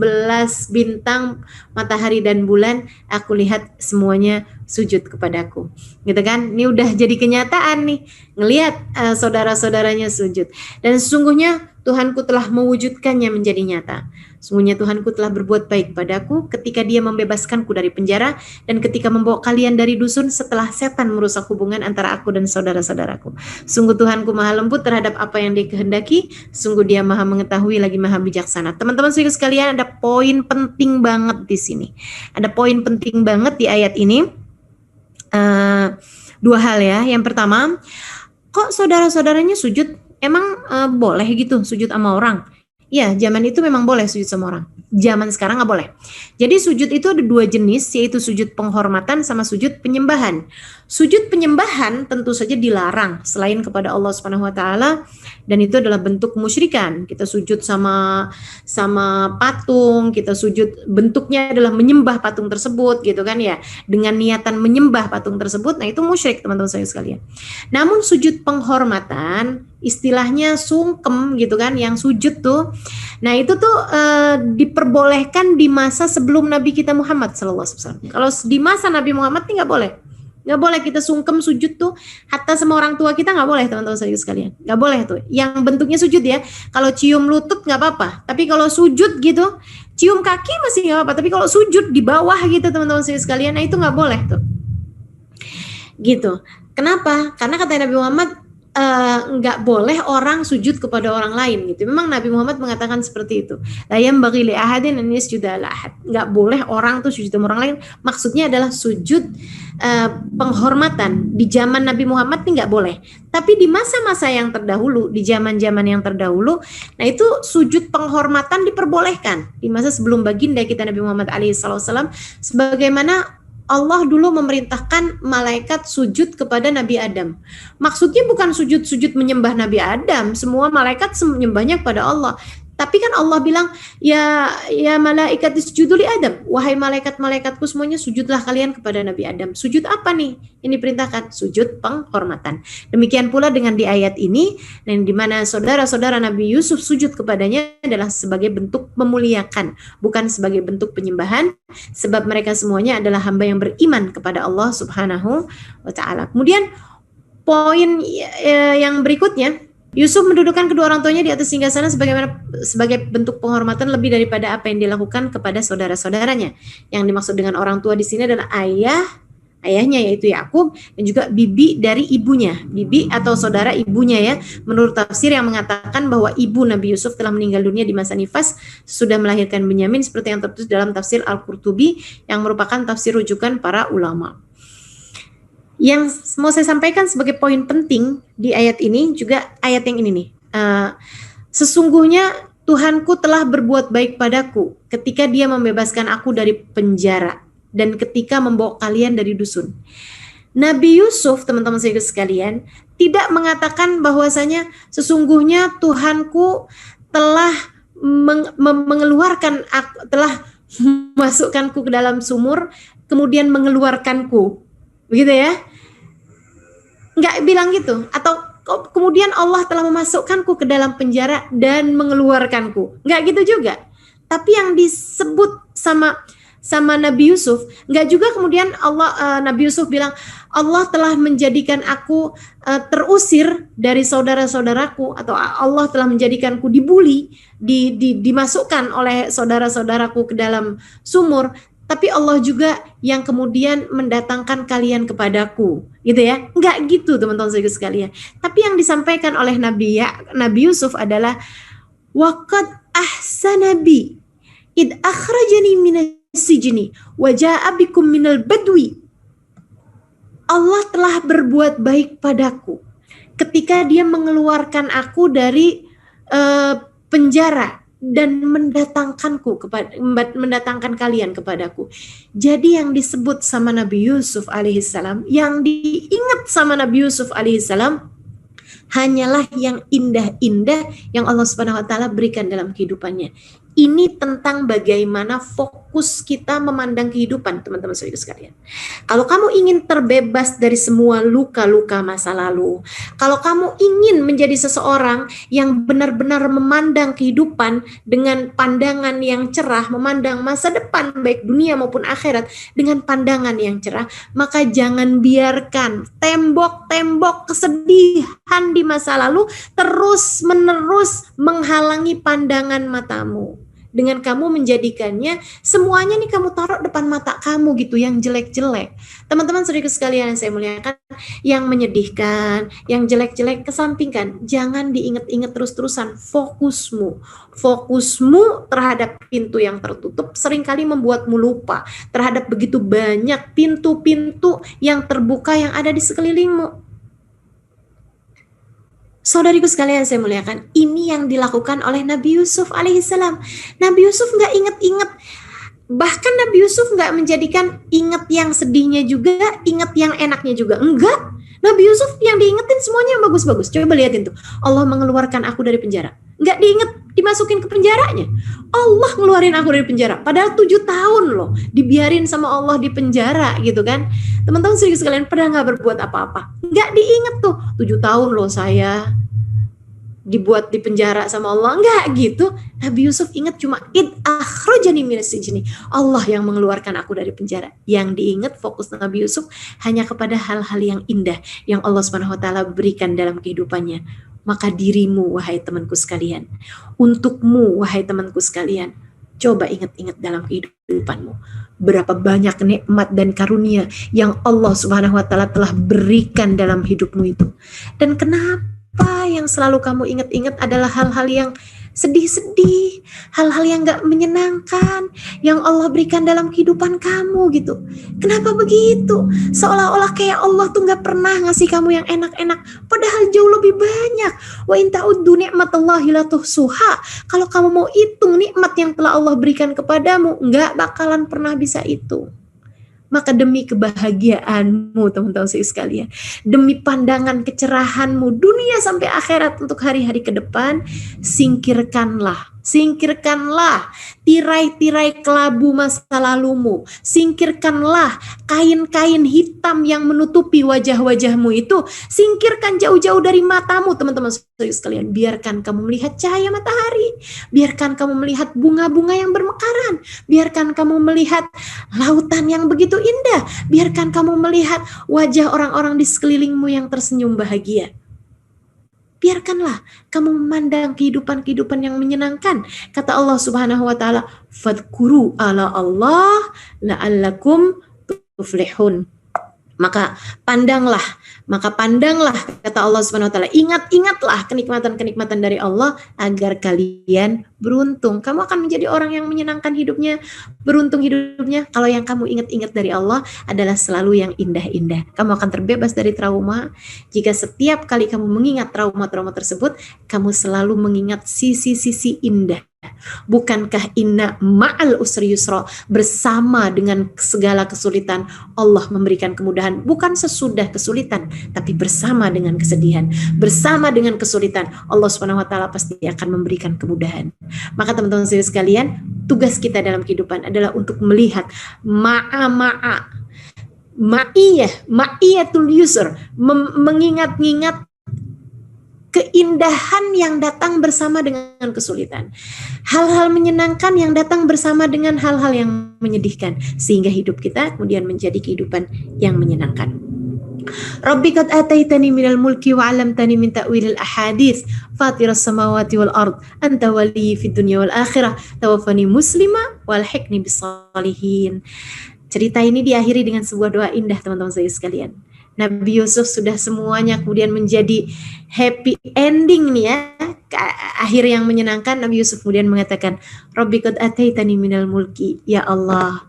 Speaker 1: bintang, matahari dan bulan, aku lihat semuanya sujud kepadaku. Gitu kan? Ini udah jadi kenyataan nih, ngelihat saudara-saudaranya sujud. Dan sesungguhnya Tuhanku telah mewujudkannya menjadi nyata. Sungguhnya Tuhanku telah berbuat baik padaku ketika Dia membebaskanku dari penjara dan ketika membawa kalian dari dusun setelah setan merusak hubungan antara aku dan saudara-saudaraku. Sungguh Tuhanku maha lembut terhadap apa yang Dia kehendaki. Sungguh Dia maha mengetahui lagi maha bijaksana. Teman-teman sekalian, ada poin penting banget di sini. Ada poin penting banget di ayat ini. Dua hal ya. Yang pertama, kok saudara-saudaranya sujud? Emang boleh gitu sujud sama orang? Ya, zaman itu memang boleh sujud sama orang. Zaman sekarang nggak boleh. Jadi sujud itu ada dua jenis, yaitu sujud penghormatan sama sujud penyembahan. Sujud penyembahan tentu saja dilarang selain kepada Allah Subhanahu wa taala, dan itu adalah bentuk kemusyrikan. Kita sujud sama patung, kita sujud bentuknya adalah menyembah patung tersebut gitu kan ya, dengan niatan menyembah patung tersebut. Nah, itu musyrik teman-teman saya sekalian. Namun sujud penghormatan, istilahnya sungkem gitu kan, yang sujud tuh, nah itu tuh diperbolehkan di masa sebelum Nabi kita Muhammad SAW. Kalau di masa Nabi Muhammad nih nggak boleh kita sungkem sujud tuh, hatta sama orang tua kita nggak boleh teman-teman saya sekalian, nggak boleh tuh. Yang bentuknya sujud ya, kalau cium lutut nggak apa-apa, tapi kalau sujud gitu, cium kaki masih nggak apa-apa, tapi kalau sujud di bawah gitu teman-teman saya sekalian, nah itu nggak boleh tuh. Gitu. Kenapa? Karena kata Nabi Muhammad, nggak boleh orang sujud kepada orang lain gitu. Memang Nabi Muhammad mengatakan seperti itu. La yanbaghi li ahadin an yasjuda ala ahad. Nggak boleh orang tuh sujud sama orang lain. Maksudnya adalah sujud penghormatan. Di zaman Nabi Muhammad ini nggak boleh. Tapi di masa-masa yang terdahulu, di zaman-zaman yang terdahulu, nah itu sujud penghormatan diperbolehkan. Di masa sebelum baginda kita Nabi Muhammad alaihissalam, sebagaimana Allah dulu memerintahkan malaikat sujud kepada Nabi Adam. Maksudnya bukan sujud-sujud menyembah Nabi Adam. Semua malaikat menyembahnya kepada Allah. Tapi kan Allah bilang, ya malaikat isjudu li Adam. Wahai malaikat-malaikatku semuanya, sujudlah kalian kepada Nabi Adam. Sujud apa nih? Ini perintahkan, sujud penghormatan. Demikian pula dengan di ayat ini, dan di mana saudara-saudara Nabi Yusuf sujud kepadanya adalah sebagai bentuk memuliakan, bukan sebagai bentuk penyembahan, sebab mereka semuanya adalah hamba yang beriman kepada Allah Subhanahu wa taala. Kemudian poin yang berikutnya, Yusuf mendudukkan kedua orang tuanya di atas singgasana sebagai bentuk penghormatan lebih daripada apa yang dilakukan kepada saudara-saudaranya. Yang dimaksud dengan orang tua di sini adalah ayahnya yaitu Yakub, dan juga bibi dari ibunya, bibi atau saudara ibunya ya. Menurut tafsir yang mengatakan bahwa ibu Nabi Yusuf telah meninggal dunia di masa nifas, sudah melahirkan Benyamin, seperti yang tertulis dalam tafsir Al-Qurtubi yang merupakan tafsir rujukan para ulama. Yang mau saya sampaikan sebagai poin penting di ayat ini juga ayat yang ini nih. Sesungguhnya Tuhanku telah berbuat baik padaku ketika Dia membebaskan aku dari penjara dan ketika membawa kalian dari dusun. Nabi Yusuf, teman-teman saya sekalian, tidak mengatakan bahwasanya sesungguhnya Tuhanku telah mengeluarkan aku, telah memasukkanku ke dalam sumur, kemudian mengeluarkanku. Begitu ya, nggak bilang gitu. Atau kemudian Allah telah memasukkanku ke dalam penjara dan mengeluarkanku, nggak gitu juga. Tapi yang disebut sama Nabi Yusuf, nggak juga kemudian Nabi Yusuf bilang Allah telah menjadikan aku terusir dari saudara-saudaraku, atau Allah telah menjadikanku dibully, dimasukkan oleh saudara-saudaraku ke dalam sumur. Tapi Allah juga yang kemudian mendatangkan kalian kepadaku, gitu ya. Enggak gitu teman-teman sekalian. Tapi yang disampaikan oleh Nabi Yusuf adalah waqad ahsana bi id akhrajani minas sijni wa jaa bikum minal badwi. Allah telah berbuat baik padaku ketika Dia mengeluarkan aku dari penjara dan mendatangkan kalian kepadaku. Jadi yang disebut sama Nabi Yusuf alaihissalam, yang diingat sama Nabi Yusuf alaihissalam hanyalah yang indah-indah yang Allah Subhanahu wa taala berikan dalam kehidupannya. Ini tentang bagaimana fokus kita memandang kehidupan, teman-teman saudara sekalian. Kalau kamu ingin terbebas dari semua luka-luka masa lalu, kalau kamu ingin menjadi seseorang yang benar-benar memandang kehidupan dengan pandangan yang cerah, memandang masa depan baik dunia maupun akhirat dengan pandangan yang cerah, maka jangan biarkan tembok-tembok kesedihan di masa lalu terus-menerus menghalangi pandangan matamu. Dengan kamu menjadikannya semuanya nih kamu taruh depan mata kamu gitu, yang jelek-jelek. Teman-teman saudara sekalian yang saya muliakan, yang menyedihkan, yang jelek-jelek kesampingkan. Jangan diingat-ingat terus-terusan. Fokusmu terhadap pintu yang tertutup seringkali membuatmu lupa terhadap begitu banyak pintu-pintu yang terbuka yang ada di sekelilingmu. Saudariku sekalian saya muliakan, ini yang dilakukan oleh Nabi Yusuf alaihissalam. Nabi Yusuf nggak inget-inget, bahkan Nabi Yusuf nggak menjadikan inget yang sedihnya juga, inget yang enaknya juga. Enggak, Nabi Yusuf yang diingetin semuanya yang bagus-bagus. Coba lihatin tuh, Allah mengeluarkan aku dari penjara. Nggak diinget dimasukin ke penjaranya. Allah ngeluarin aku dari penjara. Padahal 7 tahun loh dibiarin sama Allah di penjara gitu kan. Teman-teman sekalian, pernah nggak berbuat apa-apa? Nggak diinget tuh, 7 tahun loh saya dibuat di penjara sama Allah. Enggak gitu. Nabi Yusuf ingat cuma id akhrajani minas sijni. Allah yang mengeluarkan aku dari penjara. Yang diingat fokus Nabi Yusuf hanya kepada hal-hal yang indah yang Allah Subhanahu wa taala berikan dalam kehidupannya. Maka dirimu wahai temanku sekalian, untukmu wahai temanku sekalian, coba ingat-ingat dalam kehidupanmu berapa banyak nikmat dan karunia yang Allah Subhanahu wa taala telah berikan dalam hidupmu itu. Dan kenapa yang selalu kamu ingat-ingat adalah hal-hal yang sedih-sedih, hal-hal yang gak menyenangkan yang Allah berikan dalam kehidupan kamu gitu. Kenapa begitu? Seolah-olah kayak Allah tuh gak pernah ngasih kamu yang enak-enak, padahal jauh lebih banyak. Wa in ta'uddu ni'matallahi la tuhsuha. Kalau kamu mau hitung nikmat yang telah Allah berikan kepadamu, gak bakalan pernah bisa itu. Maka demi kebahagiaanmu teman-teman sekalian, demi pandangan kecerahanmu dunia sampai akhirat untuk hari-hari ke depan, singkirkanlah Singkirkanlah tirai-tirai kelabu masa lalumu. Singkirkanlah kain-kain hitam yang menutupi wajah-wajahmu itu. Singkirkan jauh-jauh dari matamu, teman-teman sekalian. Biarkan kamu melihat cahaya matahari. Biarkan kamu melihat bunga-bunga yang bermekaran. Biarkan kamu melihat lautan yang begitu indah. Biarkan kamu melihat wajah orang-orang di sekelilingmu yang tersenyum bahagia. Biarkanlah kamu memandang kehidupan-kehidupan yang menyenangkan. Kata Allah Subhanahu wa taala, "Fadhkuru ala Allah la'allakum tuflihun." Maka pandanglah, kata Allah Subhanahu wa taala, ingatlah kenikmatan-kenikmatan dari Allah agar kalian beruntung. Kamu akan menjadi orang yang menyenangkan hidupnya, beruntung hidupnya kalau yang kamu ingat-ingat dari Allah adalah selalu yang indah-indah. Kamu akan terbebas dari trauma jika setiap kali kamu mengingat trauma-trauma tersebut, kamu selalu mengingat sisi-sisi indah. Bukankah inna ma'al usri yusra, bersama dengan segala kesulitan Allah memberikan kemudahan, bukan sesudah kesulitan tapi bersama dengan kesedihan, bersama dengan kesulitan Allah Subhanahu wa taala pasti akan memberikan kemudahan. Maka teman-teman sekalian, tugas kita dalam kehidupan adalah untuk melihat ma'iyatul yusr, mengingat-ingat keindahan yang datang bersama dengan kesulitan. Hal-hal menyenangkan yang datang bersama dengan hal-hal yang menyedihkan. Sehingga hidup kita kemudian menjadi kehidupan yang menyenangkan. Rabbi qad ataitani minal mulki wa 'allamtani min ta'wilil ahadits fatiras samawati wal ard anta waliyyi fid dunya wal akhirah tawaffani muslima wal hikni bis salihin. Cerita ini diakhiri dengan sebuah doa indah, teman-teman saya sekalian. Nabi Yusuf sudah semuanya kemudian menjadi happy ending nih ya, akhir yang menyenangkan. Nabi Yusuf kemudian mengatakan, Rabbi qad ataitani minal mulki, ya Allah,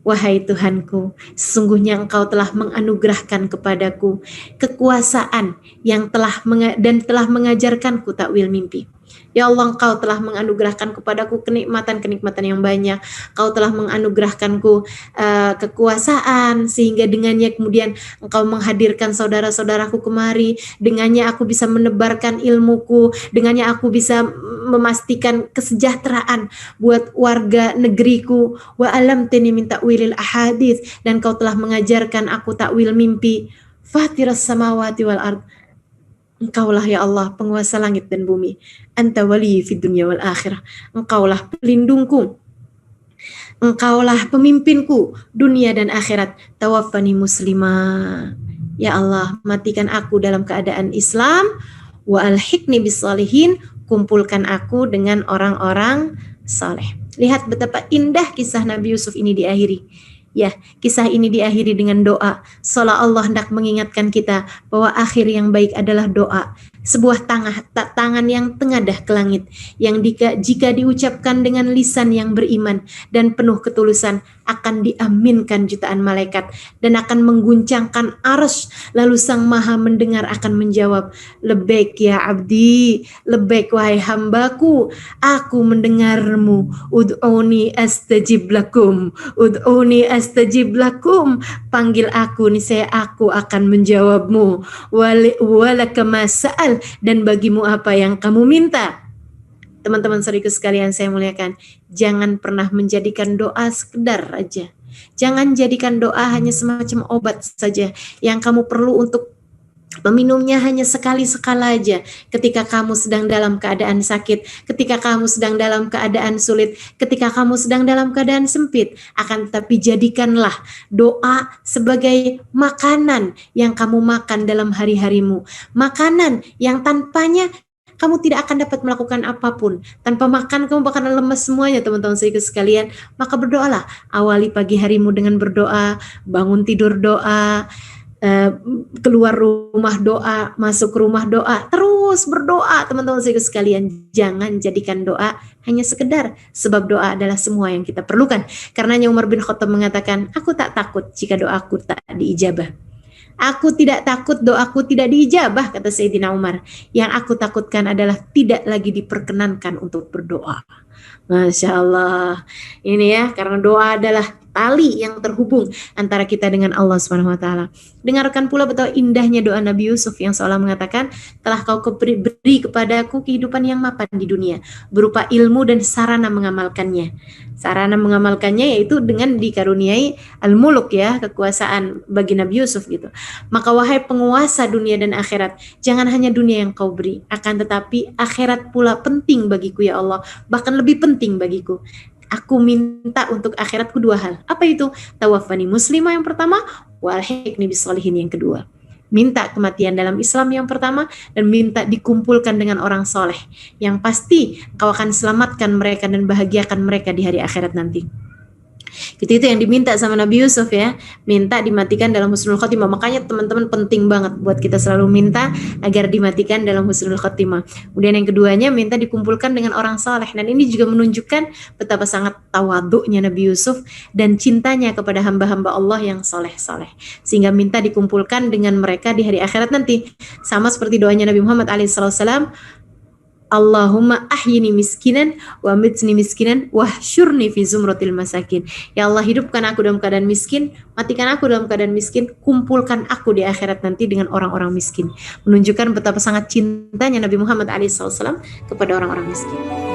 Speaker 1: wahai Tuhanku, sesungguhnya Engkau telah menganugerahkan kepadaku kekuasaan yang telah mengajarkanku takwil mimpi. Ya Allah, Engkau telah menganugerahkan kepadaku kenikmatan-kenikmatan yang banyak. Engkau telah menganugerahkanku kekuasaan, sehingga dengannya kemudian Engkau menghadirkan saudara-saudaraku kemari. Dengannya aku bisa menebarkan ilmuku. Dengannya aku bisa memastikan kesejahteraan buat warga negeriku. Wa alamtani min ta'wilil ahadits, dan Engkau telah mengajarkan aku takwil mimpi. Fatiras samawati wal ard, Engkaulah ya Allah penguasa langit dan bumi. Anta waliyyi fid dunya wal akhirah. Engkaulah pelindungku. Engkaulah pemimpinku dunia dan akhirat. Tawaffani muslimah. Ya Allah, matikan aku dalam keadaan Islam. Wa alhiqni bis salihin. Kumpulkan aku dengan orang-orang saleh. Lihat betapa indah kisah Nabi Yusuf ini diakhiri. Ya, kisah ini diakhiri dengan doa. Seolah Allah hendak mengingatkan kita bahwa akhir yang baik adalah doa. Sebuah tangan yang tengadah ke langit, yang jika diucapkan dengan lisan yang beriman dan penuh ketulusan, akan diaminkan jutaan malaikat dan akan mengguncangkan arsy. Lalu Sang Maha mendengar akan menjawab, Labbaik ya abdi, labbaik wahai hambaku, aku mendengarmu. Ud'uni astajib lakum, ud'uni astajib lakum, panggil aku niscaya aku akan menjawabmu. Walaka ma sa'al, dan bagimu apa yang kamu minta. Teman-teman saudaraku sekalian saya muliakan, jangan pernah menjadikan doa sekedar aja. Jangan jadikan doa hanya semacam obat saja yang kamu perlu untuk meminumnya hanya sekali-sekala aja ketika kamu sedang dalam keadaan sakit, ketika kamu sedang dalam keadaan sulit, ketika kamu sedang dalam keadaan sempit. Akan tetapi jadikanlah doa sebagai makanan yang kamu makan dalam hari-harimu. Makanan yang tanpanya kamu tidak akan dapat melakukan apapun. Tanpa makan kamu bakalan lemas semuanya, teman-teman sekalian. Maka berdoalah. Awali pagi harimu dengan berdoa, bangun tidur doa, keluar rumah doa, masuk rumah doa, terus berdoa, teman-teman sekalian. Jangan jadikan doa hanya sekedar, sebab doa adalah semua yang kita perlukan. Karenanya Umar bin Khattab mengatakan, aku tak takut jika doaku tak diijabah. Aku tidak takut doaku tidak diijabah, kata Sayyidina Umar. Yang aku takutkan adalah tidak lagi diperkenankan untuk berdoa. Masya Allah. Ini ya, karena doa adalah tali yang terhubung antara kita dengan Allah Subhanahu wa taala. Dengarkan pula betapa indahnya doa Nabi Yusuf yang seolah mengatakan, telah kau beri kepadaku kehidupan yang mapan di dunia, berupa ilmu dan sarana mengamalkannya. Sarana mengamalkannya yaitu dengan dikaruniai al-muluk ya, kekuasaan bagi Nabi Yusuf gitu. Maka wahai penguasa dunia dan akhirat, jangan hanya dunia yang kau beri, akan tetapi akhirat pula penting bagiku ya Allah, bahkan lebih penting bagiku. Aku minta untuk akhiratku 2 hal. Apa itu? Tawaffani muslimah yang pertama, walhiqni bisolihin yang kedua. Minta kematian dalam Islam yang pertama, dan minta dikumpulkan dengan orang soleh yang pasti kau akan selamatkan mereka dan bahagiakan mereka di hari akhirat nanti. Itu yang diminta sama Nabi Yusuf ya, minta dimatikan dalam husnul khotimah. Makanya teman-teman penting banget buat kita selalu minta agar dimatikan dalam husnul khotimah. Kemudian yang keduanya minta dikumpulkan dengan orang saleh, dan ini juga menunjukkan betapa sangat tawaduknya Nabi Yusuf dan cintanya kepada hamba-hamba Allah yang soleh-soleh, sehingga minta dikumpulkan dengan mereka di hari akhirat nanti. Sama seperti doanya Nabi Muhammad alaihissalam, Allahumma ahyini miskinan wa mitni miskinan wa syurni fi zumratil masakin. Ya Allah, hidupkan aku dalam keadaan miskin, matikan aku dalam keadaan miskin, kumpulkan aku di akhirat nanti dengan orang-orang miskin. Menunjukkan betapa sangat cintanya Nabi Muhammad SAW kepada orang-orang miskin.